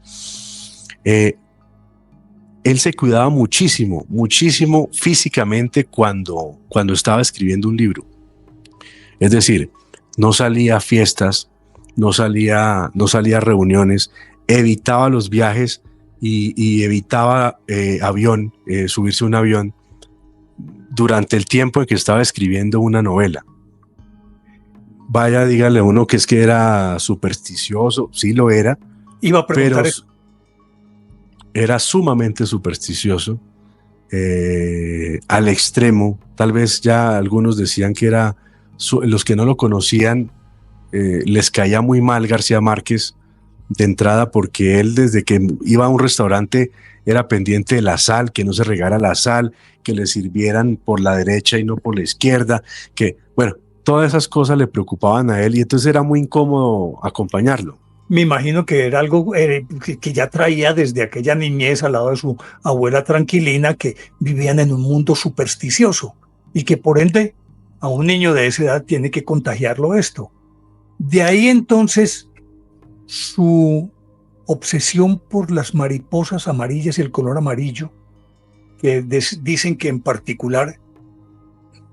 S2: Él se cuidaba muchísimo, muchísimo físicamente cuando estaba escribiendo un libro. Es decir, no salía a fiestas, no salía a reuniones, evitaba los viajes y evitaba subirse a un avión durante el tiempo en que estaba escribiendo una novela. Vaya, dígale a uno que es que era supersticioso, sí lo era,
S1: Iba a preguntar
S2: pero
S1: eso.
S2: era sumamente supersticioso, al extremo. Tal vez ya algunos decían que era, los que no lo conocían, les caía muy mal García Márquez de entrada, porque él desde que iba a un restaurante era pendiente de la sal, que no se regara la sal, que le sirvieran por la derecha y no por la izquierda, que bueno, todas esas cosas le preocupaban a él y entonces era muy incómodo acompañarlo.
S1: Me imagino que era algo que ya traía desde aquella niñez al lado de su abuela tranquilina, que vivían en un mundo supersticioso y que por ende a un niño de esa edad tiene que contagiarlo esto. De ahí entonces su obsesión por las mariposas amarillas y el color amarillo, que dicen que en particular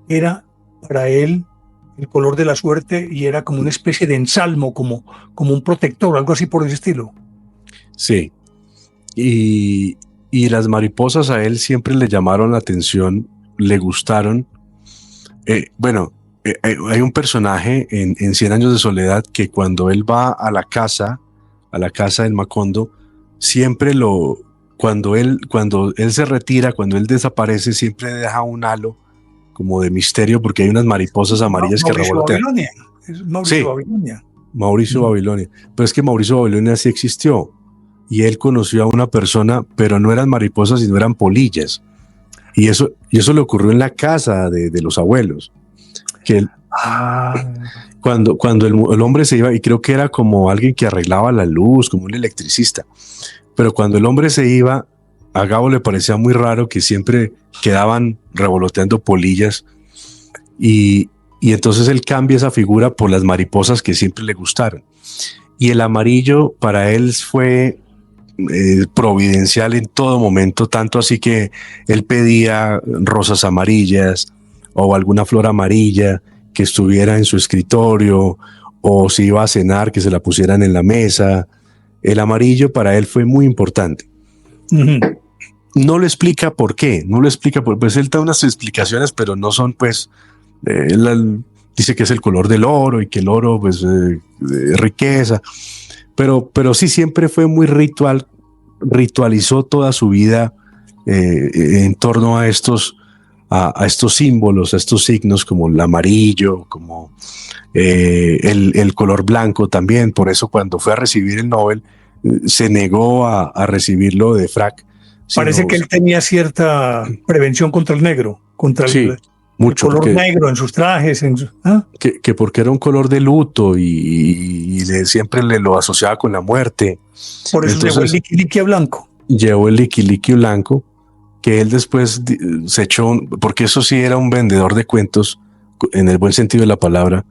S1: era para él el color de la suerte y era como una especie de ensalmo, como un protector, algo así por ese estilo.
S2: Sí, y las mariposas a él siempre le llamaron la atención, le gustaron. Hay un personaje en 100 años de soledad que cuando él va a la casa del Macondo, siempre cuando él se retira, cuando él desaparece, siempre deja un halo como de misterio, porque hay unas mariposas amarillas que revolotean.
S1: Babilonia. Es Mauricio
S2: Sí,
S1: Babilonia.
S2: Mauricio Babilonia. Pero es que Mauricio Babilonia sí existió y él conoció a una persona, pero no eran mariposas, sino eran polillas. Y eso le ocurrió en la casa de los abuelos. Que cuando el hombre se iba, y creo que era como alguien que arreglaba la luz, como un electricista, pero cuando el hombre se iba, a Gabo le parecía muy raro que siempre quedaban revoloteando polillas y entonces él cambia esa figura por las mariposas que siempre le gustaron. Y el amarillo para él fue providencial en todo momento, tanto así que él pedía rosas amarillas o alguna flor amarilla que estuviera en su escritorio, o si iba a cenar, que se la pusieran en la mesa. El amarillo para él fue muy importante.
S1: Ujú.
S2: No le explica por qué, pues él da unas explicaciones, pero no son pues, él dice que es el color del oro y que el oro pues es riqueza, pero sí siempre fue muy ritualizó toda su vida en torno a estos símbolos, a estos signos como el amarillo, como el color blanco también. Por eso cuando fue a recibir el Nobel se negó a recibirlo de frac.
S1: Parece que él tenía cierta prevención contra el negro, contra
S2: Sí,
S1: el
S2: mucho,
S1: color negro en sus trajes.
S2: que porque era un color de luto y siempre le lo asociaba con la muerte.
S1: Por eso llevó el
S2: Entonces
S1: liqui blanco.
S2: llevó el liqui blanco, que él después se echó, porque eso sí era un vendedor de cuentos, en el buen sentido de la palabra.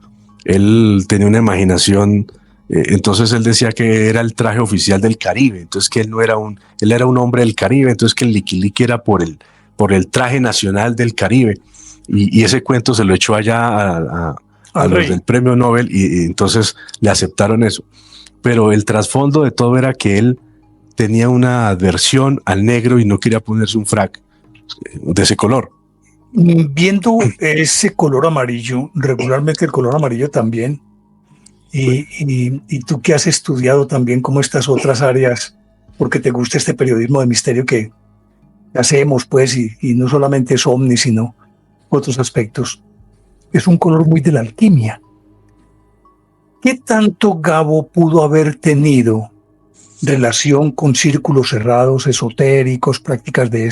S2: Él tenía una imaginación, entonces él decía que era el traje oficial del Caribe, entonces que él no era él era un hombre del Caribe, entonces que el liqui era por el traje nacional del Caribe, y ese cuento se lo echó allá a los del premio Nobel, y entonces le aceptaron eso. Pero el trasfondo de todo era que él tenía una aversión al negro y no quería ponerse un frac de ese color.
S1: Viendo ese color amarillo, regularmente el color amarillo también, y tú que has estudiado también como estas otras áreas, porque te gusta este periodismo de misterio que hacemos, pues, y no solamente es ovni, sino otros aspectos, es un color muy de la alquimia. ¿Qué tanto Gabo pudo haber tenido relación con círculos cerrados, esotéricos, prácticas de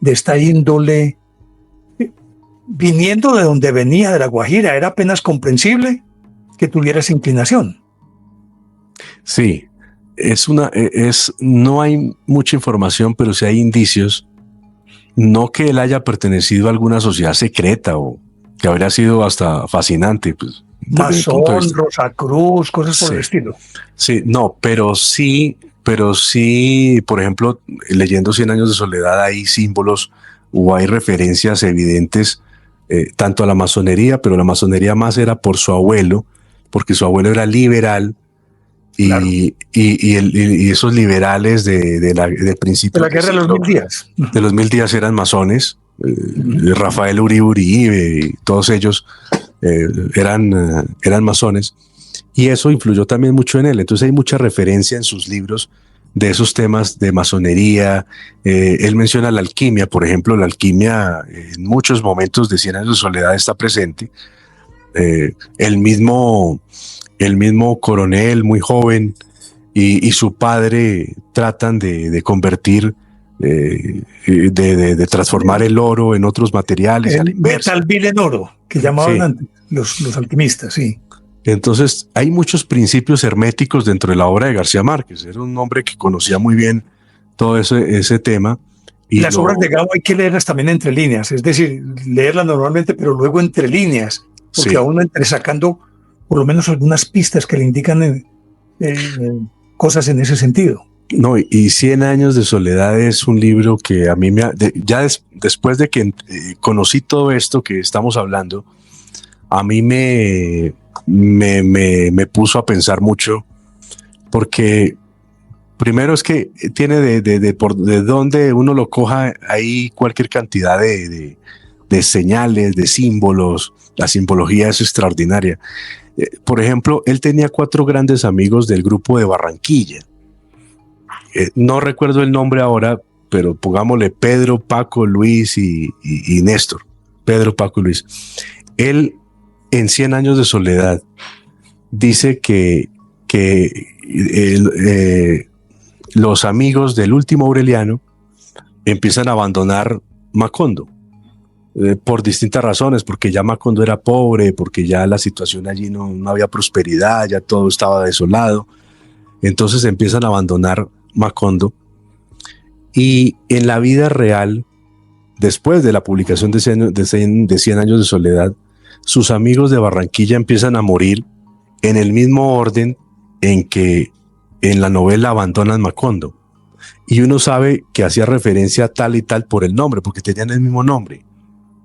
S1: esta índole, viniendo de donde venía, de La Guajira? Era apenas comprensible que tuviera esa inclinación.
S2: Sí, no hay mucha información, pero sí hay indicios. No que él haya pertenecido a alguna sociedad secreta o que habría sido hasta fascinante, pues.
S1: Masón, Rosacruz, cosas por el estilo.
S2: Sí, no, pero sí, por ejemplo, leyendo 100 años de soledad hay símbolos o hay referencias evidentes tanto a la masonería, pero la masonería más era por su abuelo, porque su abuelo era liberal.
S1: Claro.
S2: Y esos liberales del principio
S1: de la guerra de los 1000 días.
S2: De los 1000 días eran masones. Rafael Uribe y todos ellos eran masones, y eso influyó también mucho en él. Entonces hay mucha referencia en sus libros de esos temas de masonería. Él menciona la alquimia, por ejemplo. La alquimia en muchos momentos de 100 años de soledad está presente. El mismo coronel muy joven y su padre tratan de convertir, de transformar el oro en otros materiales.
S1: El metal en oro, que llamaban antes los alquimistas, sí.
S2: Entonces hay muchos principios herméticos dentro de la obra de García Márquez. Era un hombre que conocía muy bien todo ese tema.
S1: Y las obras de Gabo hay que leerlas también entre líneas, es decir, leerlas normalmente, pero luego entre líneas, porque aún entresacando por lo menos algunas pistas que le indican cosas en ese sentido.
S2: No, y 100 años de soledad es un libro que a mí después de que conocí todo esto que estamos hablando, a mí me puso a pensar mucho, porque primero es que tiene de dónde uno lo coja, hay cualquier cantidad de señales, de símbolos. La simbología es extraordinaria. Por ejemplo, él tenía 4 grandes amigos del grupo de Barranquilla. No recuerdo el nombre ahora, pero pongámosle Pedro, Paco, Luis y Néstor. Pedro, Paco y Luis. Él, en 100 años de soledad, dice que los amigos del último Aureliano empiezan a abandonar Macondo. Por distintas razones, porque ya Macondo era pobre, porque ya la situación allí no había prosperidad, ya todo estaba desolado. Entonces empiezan a abandonar Macondo, y en la vida real, después de la publicación de 100 años de soledad, sus amigos de Barranquilla empiezan a morir en el mismo orden en que en la novela abandonan Macondo, y uno sabe que hacía referencia a tal y tal por el nombre, porque tenían el mismo nombre.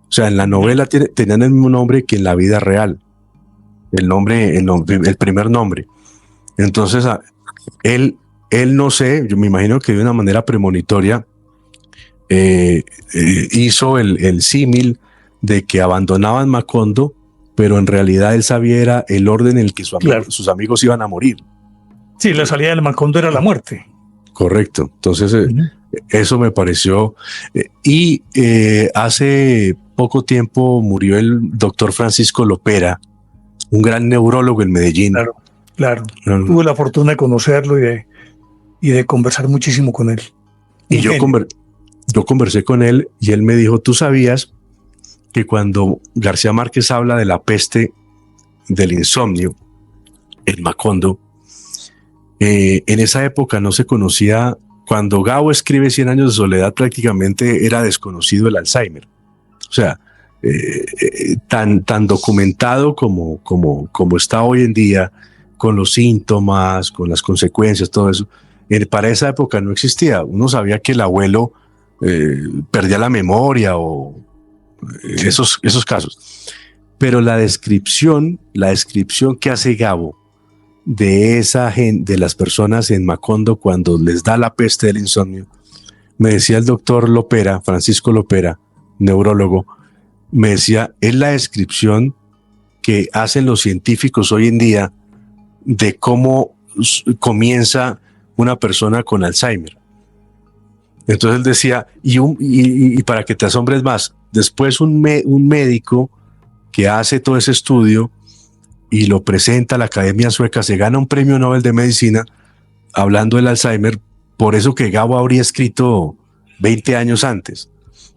S2: O sea, en la novela tenían el mismo nombre que en la vida real. el primer nombre. Entonces, él no sé, yo me imagino que de una manera premonitoria hizo el símil de que abandonaban Macondo, pero en realidad él sabía era el orden en el que sus amigos iban a morir.
S1: Sí, la salida del Macondo era la muerte.
S2: Correcto. Entonces, eso me pareció. Hace poco tiempo murió el doctor Francisco Lopera, un gran neurólogo en Medellín.
S1: Claro. Tuve la fortuna de conocerlo y de conversar muchísimo con él.
S2: Y yo conversé con él y él me dijo, ¿tú sabías que cuando García Márquez habla de la peste del insomnio en Macondo, en esa época no se conocía? Cuando Gabo escribe 100 años de soledad, prácticamente era desconocido el Alzheimer. O sea, tan documentado como está hoy en día, con los síntomas, con las consecuencias, todo eso. Para esa época no existía. Uno sabía que el abuelo perdía la memoria o esos casos. Pero la descripción que hace Gabo de de las personas en Macondo cuando les da la peste del insomnio, me decía el doctor Lopera, Francisco Lopera, neurólogo, me decía, es la descripción que hacen los científicos hoy en día de cómo comienza una persona con Alzheimer. Entonces él decía, y para que te asombres más, después un médico que hace todo ese estudio y lo presenta a la Academia Sueca, se gana un premio Nobel de Medicina hablando del Alzheimer, por eso que Gabo habría escrito 20 años antes.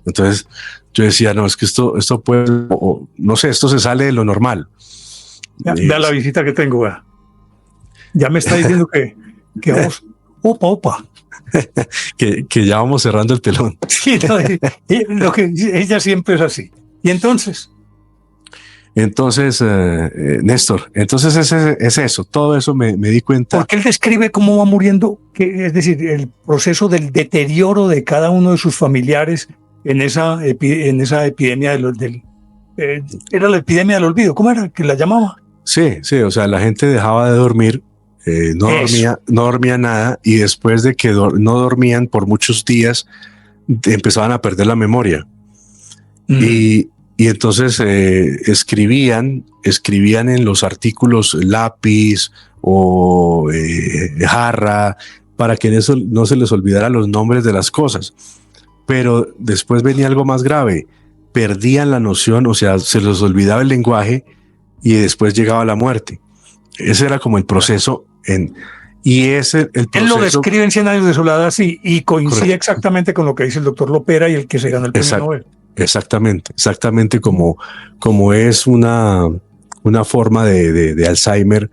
S2: Entonces yo decía, no, es que esto puede, no sé, esto se sale de lo normal.
S1: Vea la visita que tengo, vea. Ya me está diciendo que vamos, opa.
S2: que ya vamos cerrando el telón.
S1: Sí, no, ella siempre es así. Y entonces,
S2: Néstor, entonces es eso, todo eso me di cuenta.
S1: Porque él describe cómo va muriendo, es decir, el proceso del deterioro de cada uno de sus familiares en esa epidemia era la epidemia del olvido, ¿cómo era que la llamaba?
S2: Sí, o sea, la gente dejaba de dormir, no dormía nada, y después de que no dormían por muchos días, empezaban a perder la memoria. Y entonces escribían en los artículos lápiz o jarra para que no se les olvidara los nombres de las cosas. Pero después venía algo más grave, perdían la noción, o sea, se les olvidaba el lenguaje y después llegaba la muerte. Ese era como el proceso. Y ese el proceso.
S1: Él lo describe en 100 años de soledad así y coincide correcto, exactamente con lo que dice el doctor Lopera y el que se gana el premio Nobel.
S2: Exactamente como es una forma de Alzheimer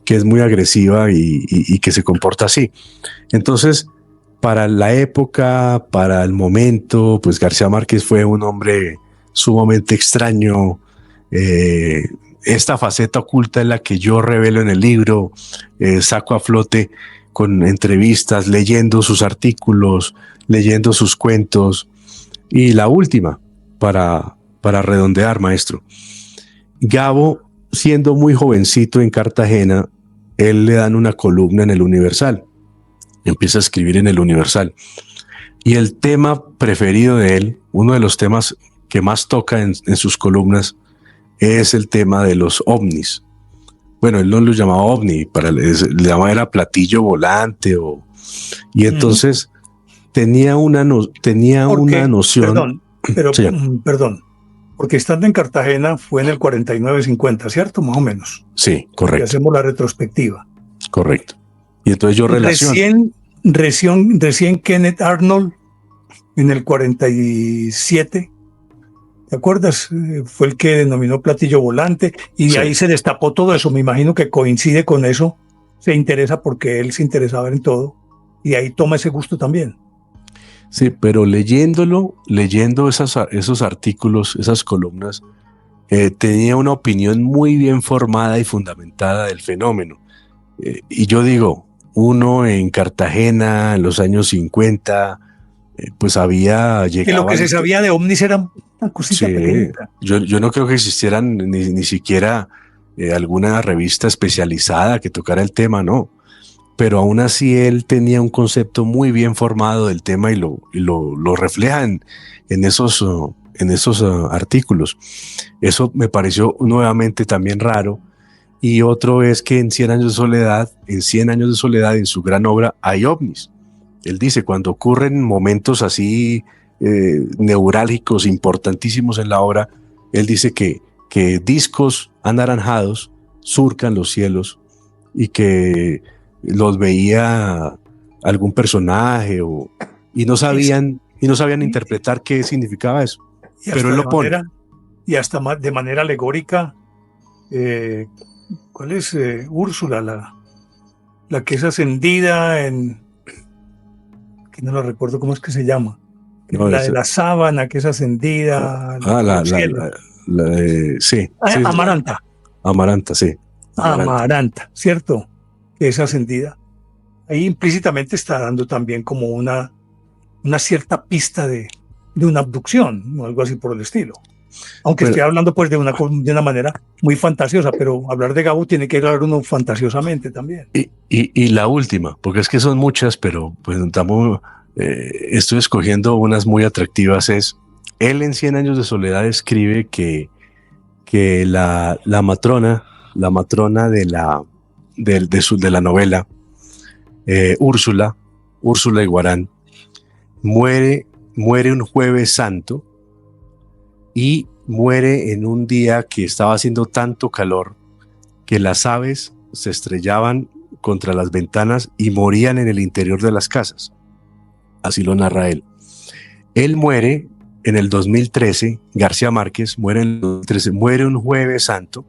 S2: que es muy agresiva y que se comporta así. Entonces, para la época, para el momento, pues García Márquez fue un hombre sumamente extraño. Esta faceta oculta es la que yo revelo en el libro, saco a flote con entrevistas, leyendo sus artículos, leyendo sus cuentos. Y la última, para redondear, maestro. Gabo, siendo muy jovencito en Cartagena, él le dan una columna en el Universal. Empieza a escribir en el Universal. Y el tema preferido de él, uno de los temas que más toca en sus columnas, es el tema de los ovnis. Bueno, él no lo llamaba ovni, le llamaba era platillo volante. Y entonces tenía una noción.
S1: Perdón, porque estando en Cartagena fue en el 49-50, ¿cierto? Más o menos.
S2: Sí, correcto.
S1: Y hacemos la retrospectiva.
S2: Correcto. Y entonces yo relaciono.
S1: Recién Kenneth Arnold en el 47, ¿te acuerdas? Fue el que denominó platillo volante y de ahí se destapó todo eso. Me imagino que coincide con eso, se interesa porque él se interesaba en todo y ahí toma ese gusto también.
S2: Sí, pero leyendo esos artículos, esas columnas, tenía una opinión muy bien formada y fundamentada del fenómeno. Y yo digo, uno en Cartagena en los años 50, pues había llegado.
S1: Que lo que se sabía de ovnis era una cosita pequeñita.
S2: Yo no creo que existieran ni siquiera alguna revista especializada que tocara el tema, no. Pero aún así él tenía un concepto muy bien formado del tema y lo refleja en esos artículos. Eso me pareció nuevamente también raro. Y otro es que en 100 años de soledad, en su gran obra, hay ovnis. Él dice, cuando ocurren momentos así neurálgicos, importantísimos en la obra, él dice que discos anaranjados surcan los cielos y que los veía algún personaje y no sabían interpretar qué significaba eso. Pero él lo pone.
S1: Y hasta de manera alegórica, ¿cuál es Úrsula? La que es ascendida que no la recuerdo cómo es que se llama. No, de la sábana que es ascendida.
S2: Sí.
S1: Amaranta.
S2: Amaranta, sí.
S1: Amaranta, ¿cierto? Que es ascendida. Ahí implícitamente está dando también como una cierta pista de una abducción o algo así por el estilo. Aunque estoy hablando pues de una manera muy fantasiosa, pero hablar de Gabo tiene que hablar uno fantasiosamente también.
S2: Y la última, porque es que son muchas, pero pues estoy escogiendo unas muy atractivas, es él en 100 años de soledad escribe que la matrona de la novela, Úrsula Iguarán, muere un jueves santo y muere en un día que estaba haciendo tanto calor que las aves se estrellaban contra las ventanas y morían en el interior de las casas. Así lo narra él. Él muere en el 2013, García Márquez muere en el 2013, muere un jueves santo,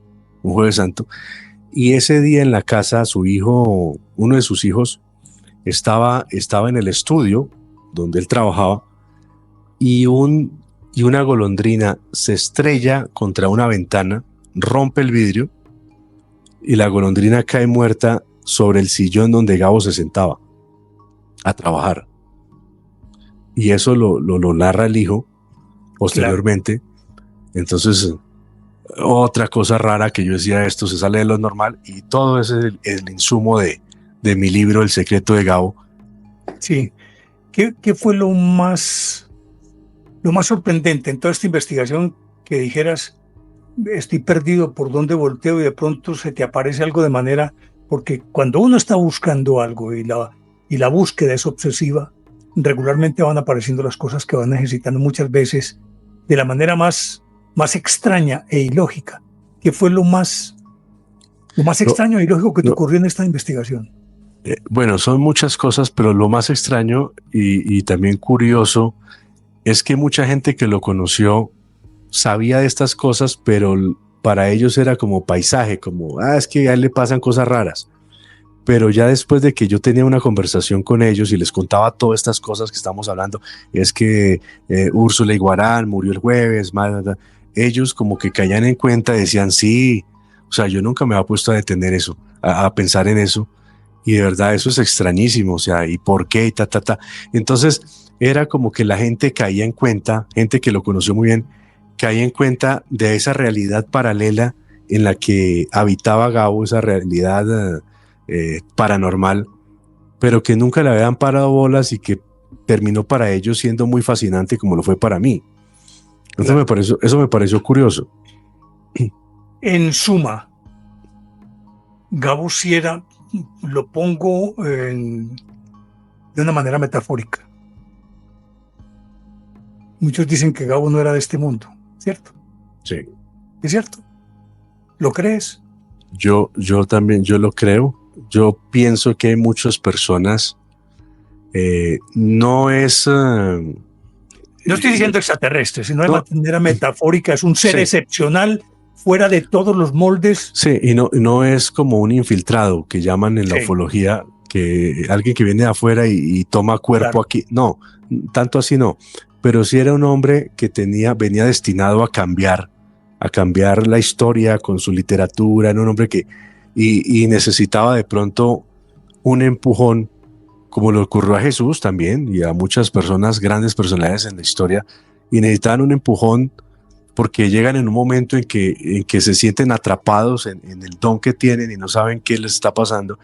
S2: y ese día en la casa su hijo, uno de sus hijos, estaba en el estudio donde él trabajaba y una golondrina se estrella contra una ventana, rompe el vidrio y la golondrina cae muerta sobre el sillón donde Gabo se sentaba a trabajar. Y eso lo narra el hijo posteriormente. Claro. Entonces, otra cosa rara que yo decía, esto se sale de lo normal, y todo ese es el insumo de mi libro El secreto de Gabo.
S1: Sí. ¿Qué fue lo más sorprendente en toda esta investigación que dijeras, estoy perdido por dónde volteo y de pronto se te aparece algo de manera, porque cuando uno está buscando algo y la búsqueda es obsesiva, regularmente van apareciendo las cosas que van necesitando muchas veces de la manera más extraña e ilógica? ¿Qué fue lo más extraño e ilógico que te ocurrió en esta investigación?
S2: Bueno, son muchas cosas, pero lo más extraño y también curioso es que mucha gente que lo conoció sabía de estas cosas, pero para ellos era como paisaje, como, es que a él le pasan cosas raras. Pero ya después de que yo tenía una conversación con ellos y les contaba todas estas cosas que estamos hablando, es que Úrsula Iguarán murió el jueves, ellos como que caían en cuenta y decían, sí, o sea, yo nunca me había puesto a detener eso, a pensar en eso, y de verdad eso es extrañísimo, o sea, ¿y por qué? Y Entonces era como que la gente caía en cuenta, gente que lo conoció muy bien, caía en cuenta de esa realidad paralela en la que habitaba Gabo, esa realidad paranormal, pero que nunca le habían parado bolas y que terminó para ellos siendo muy fascinante como lo fue para mí. Entonces claro. Eso me pareció curioso.
S1: En suma, Gabo sí era, lo pongo de una manera metafórica. Muchos dicen que Gabo no era de este mundo, ¿cierto?
S2: Sí.
S1: ¿Es cierto? ¿Lo crees?
S2: Yo también, yo lo creo. Yo pienso que hay muchas personas, no es...
S1: no estoy diciendo extraterrestre, sino de manera metafórica, es un ser excepcional, fuera de todos los moldes.
S2: Sí, y no es como un infiltrado que llaman en la ufología, que alguien que viene de afuera y toma cuerpo aquí. No, tanto así no. Pero sí era un hombre que venía destinado a cambiar la historia con su literatura, era un hombre que y necesitaba de pronto un empujón, como le ocurrió a Jesús también y a muchas personas, grandes personalidades en la historia, y necesitaban un empujón porque llegan en un momento en que se sienten atrapados en el don que tienen y no saben qué les está pasando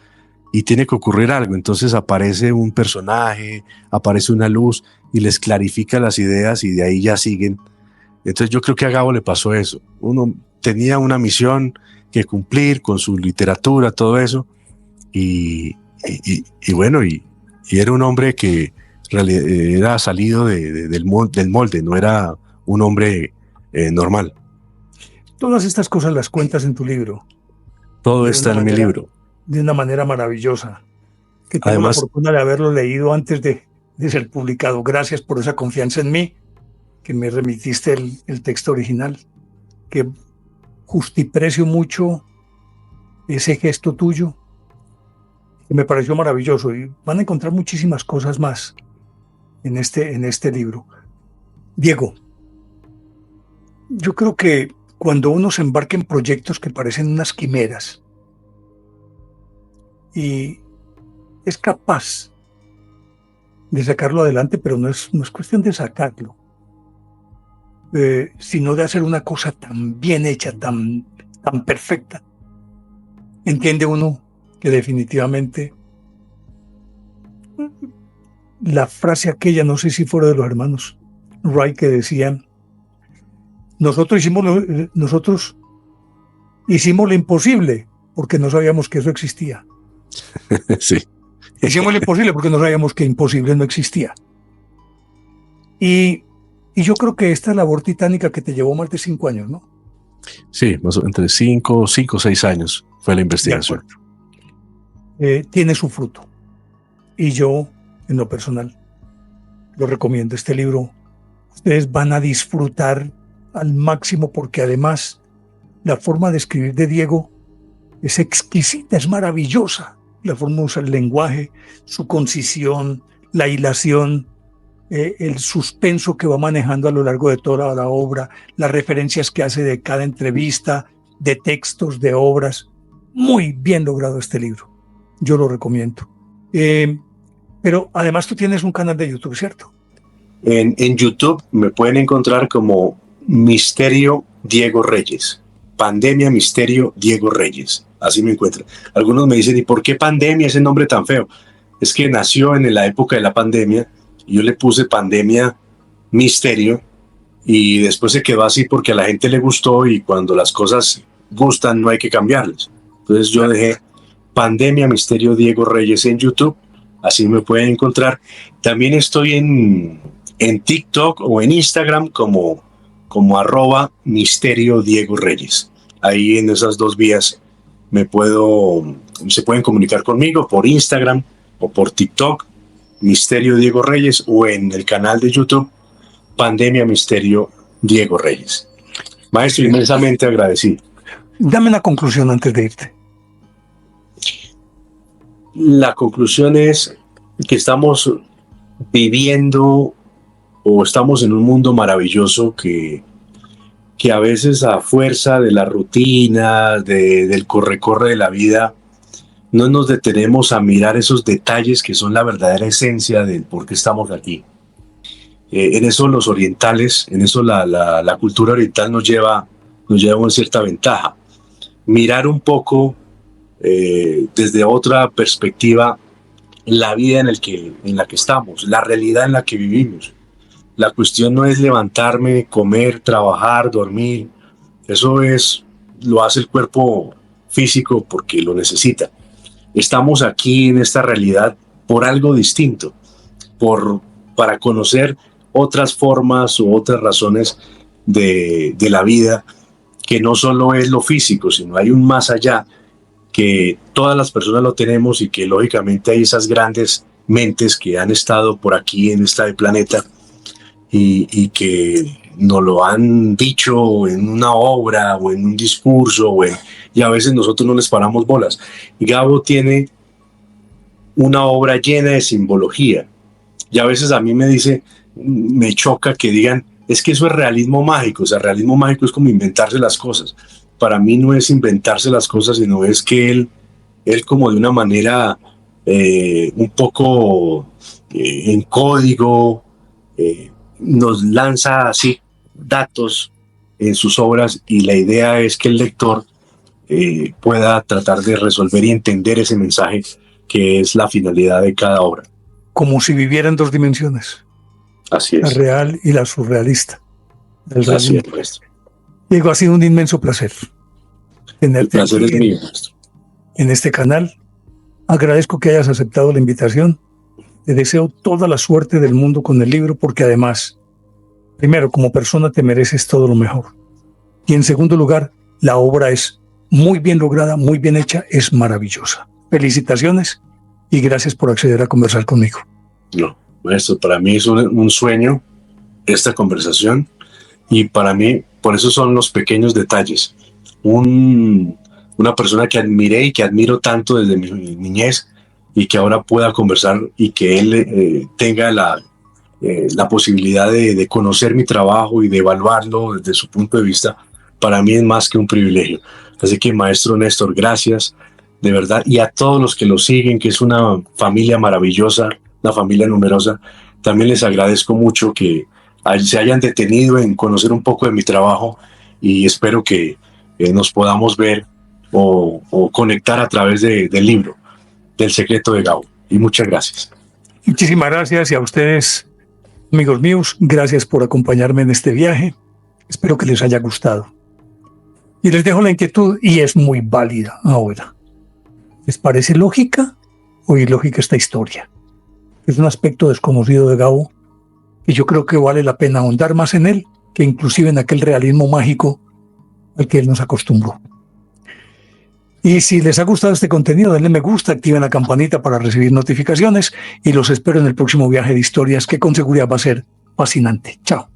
S2: y tiene que ocurrir algo. Entonces aparece un personaje, aparece una luz y les clarifica las ideas y de ahí ya siguen. Entonces yo creo que a Gabo le pasó eso. Uno tenía una misión que cumplir con su literatura, todo eso, y bueno, y era un hombre que era salido del molde, no era un hombre normal.
S1: Todas estas cosas las cuentas en tu libro.
S2: Todo está en mi libro.
S1: De una manera maravillosa. Que tengo
S2: Además,
S1: la fortuna de haberlo leído antes de ser publicado. Gracias por esa confianza en mí, que me remitiste el texto original. Que justiprecio mucho ese gesto tuyo, que me pareció maravilloso. Y van a encontrar muchísimas cosas más en este libro. Diego, yo creo que cuando uno se embarca en proyectos que parecen unas quimeras y es capaz de sacarlo adelante, pero no es cuestión de sacarlo, sino de hacer una cosa tan bien hecha, tan perfecta, entiende uno que definitivamente la frase aquella, no sé si fuera de los hermanos Wright, que decían: nosotros hicimos lo imposible porque no sabíamos que eso existía.
S2: Sí.
S1: Hicimos lo imposible porque no sabíamos que imposible no existía. Y yo creo que esta labor titánica que te llevó más de 5 años, ¿no?
S2: Sí, más o menos entre 5 o 6 años fue la investigación.
S1: Tiene su fruto. Y yo, en lo personal, lo recomiendo. Este libro ustedes van a disfrutar al máximo, porque además la forma de escribir de Diego es exquisita, es maravillosa. La forma de usar el lenguaje, su concisión, la hilación, el suspenso que va manejando a lo largo de toda la obra, las referencias que hace de cada entrevista, de textos, de obras. Muy bien logrado este libro. Yo lo recomiendo. Pero además tú tienes un canal de YouTube, ¿cierto?
S2: En YouTube me pueden encontrar como Misterio Diego Reyes. Pandemia Misterio Diego Reyes. Así me encuentran. Algunos me dicen: ¿y por qué Pandemia, ese nombre tan feo? Es que nació en la época de la pandemia y yo le puse Pandemia Misterio y después se quedó así porque a la gente le gustó, y cuando las cosas gustan no hay que cambiarles. Entonces yo dejé Pandemia Misterio Diego Reyes en YouTube. Así me pueden encontrar. También estoy en TikTok o en Instagram como @Misterio Diego Reyes. Ahí en esas dos vías se pueden comunicar conmigo por Instagram o por TikTok, Misterio Diego Reyes, o en el canal de YouTube Pandemia Misterio Diego Reyes. Maestro, inmensamente agradecido.
S1: Dame una conclusión antes de irte.
S2: La conclusión es que estamos viviendo, o estamos en un mundo maravilloso que a veces, a fuerza de la rutina, del corre-corre de la vida, no nos detenemos a mirar esos detalles que son la verdadera esencia del por qué estamos aquí. En eso los orientales, en eso la cultura oriental nos lleva una cierta ventaja. Mirar un poco desde otra perspectiva la vida en la que estamos, la realidad en la que vivimos. La cuestión no es levantarme, comer, trabajar, dormir. Eso lo hace el cuerpo físico porque lo necesita. Estamos aquí en esta realidad por algo distinto, para conocer otras formas u otras razones de la vida, que no solo es lo físico, sino hay un más allá, que todas las personas lo tenemos, y que lógicamente hay esas grandes mentes que han estado por aquí en este planeta y que nos lo han dicho en una obra o en un discurso, y a veces nosotros no les paramos bolas. Gabo tiene una obra llena de simbología, y a veces a mí me choca que digan: es que eso es realismo mágico. O sea, realismo mágico es como inventarse las cosas. Para mí no es inventarse las cosas, sino es que él como de una manera un poco en código, nos lanza así datos en sus obras, y la idea es que el lector pueda tratar de resolver y entender ese mensaje que es la finalidad de cada obra.
S1: Como si viviera en dos dimensiones,
S2: Así
S1: la
S2: es.
S1: real y la surrealista.
S2: Así es, maestro.
S1: Diego, ha sido un inmenso placer
S2: El placer es mío, maestro.
S1: En este canal. Agradezco que hayas aceptado la invitación. Te deseo toda la suerte del mundo con el libro, porque además, primero, como persona te mereces todo lo mejor. Y en segundo lugar, la obra es muy bien lograda, muy bien hecha, es maravillosa. Felicitaciones y gracias por acceder a conversar conmigo.
S2: No, maestro, para mí es un sueño esta conversación, y para mí, por eso son los pequeños detalles. Una persona que admiré y que admiro tanto desde mi niñez, y que ahora pueda conversar y que él tenga la posibilidad de conocer mi trabajo y de evaluarlo desde su punto de vista, para mí es más que un privilegio. Así que, maestro Néstor, gracias, de verdad, y a todos los que lo siguen, que es una familia maravillosa, una familia numerosa. También les agradezco mucho que se hayan detenido en conocer un poco de mi trabajo, y espero que nos podamos ver o conectar a través del libro del secreto de Gabo. Y muchas gracias.
S1: Muchísimas gracias, y a ustedes, amigos míos, gracias por acompañarme en este viaje. Espero que les haya gustado. Y les dejo la inquietud, y es muy válida ahora. ¿Les parece lógica o ilógica esta historia? Es un aspecto desconocido de Gabo, y yo creo que vale la pena ahondar más en él que inclusive en aquel realismo mágico al que él nos acostumbró. Y si les ha gustado este contenido, denle me gusta, activen la campanita para recibir notificaciones, y los espero en el próximo viaje de historias, que con seguridad va a ser fascinante. Chao.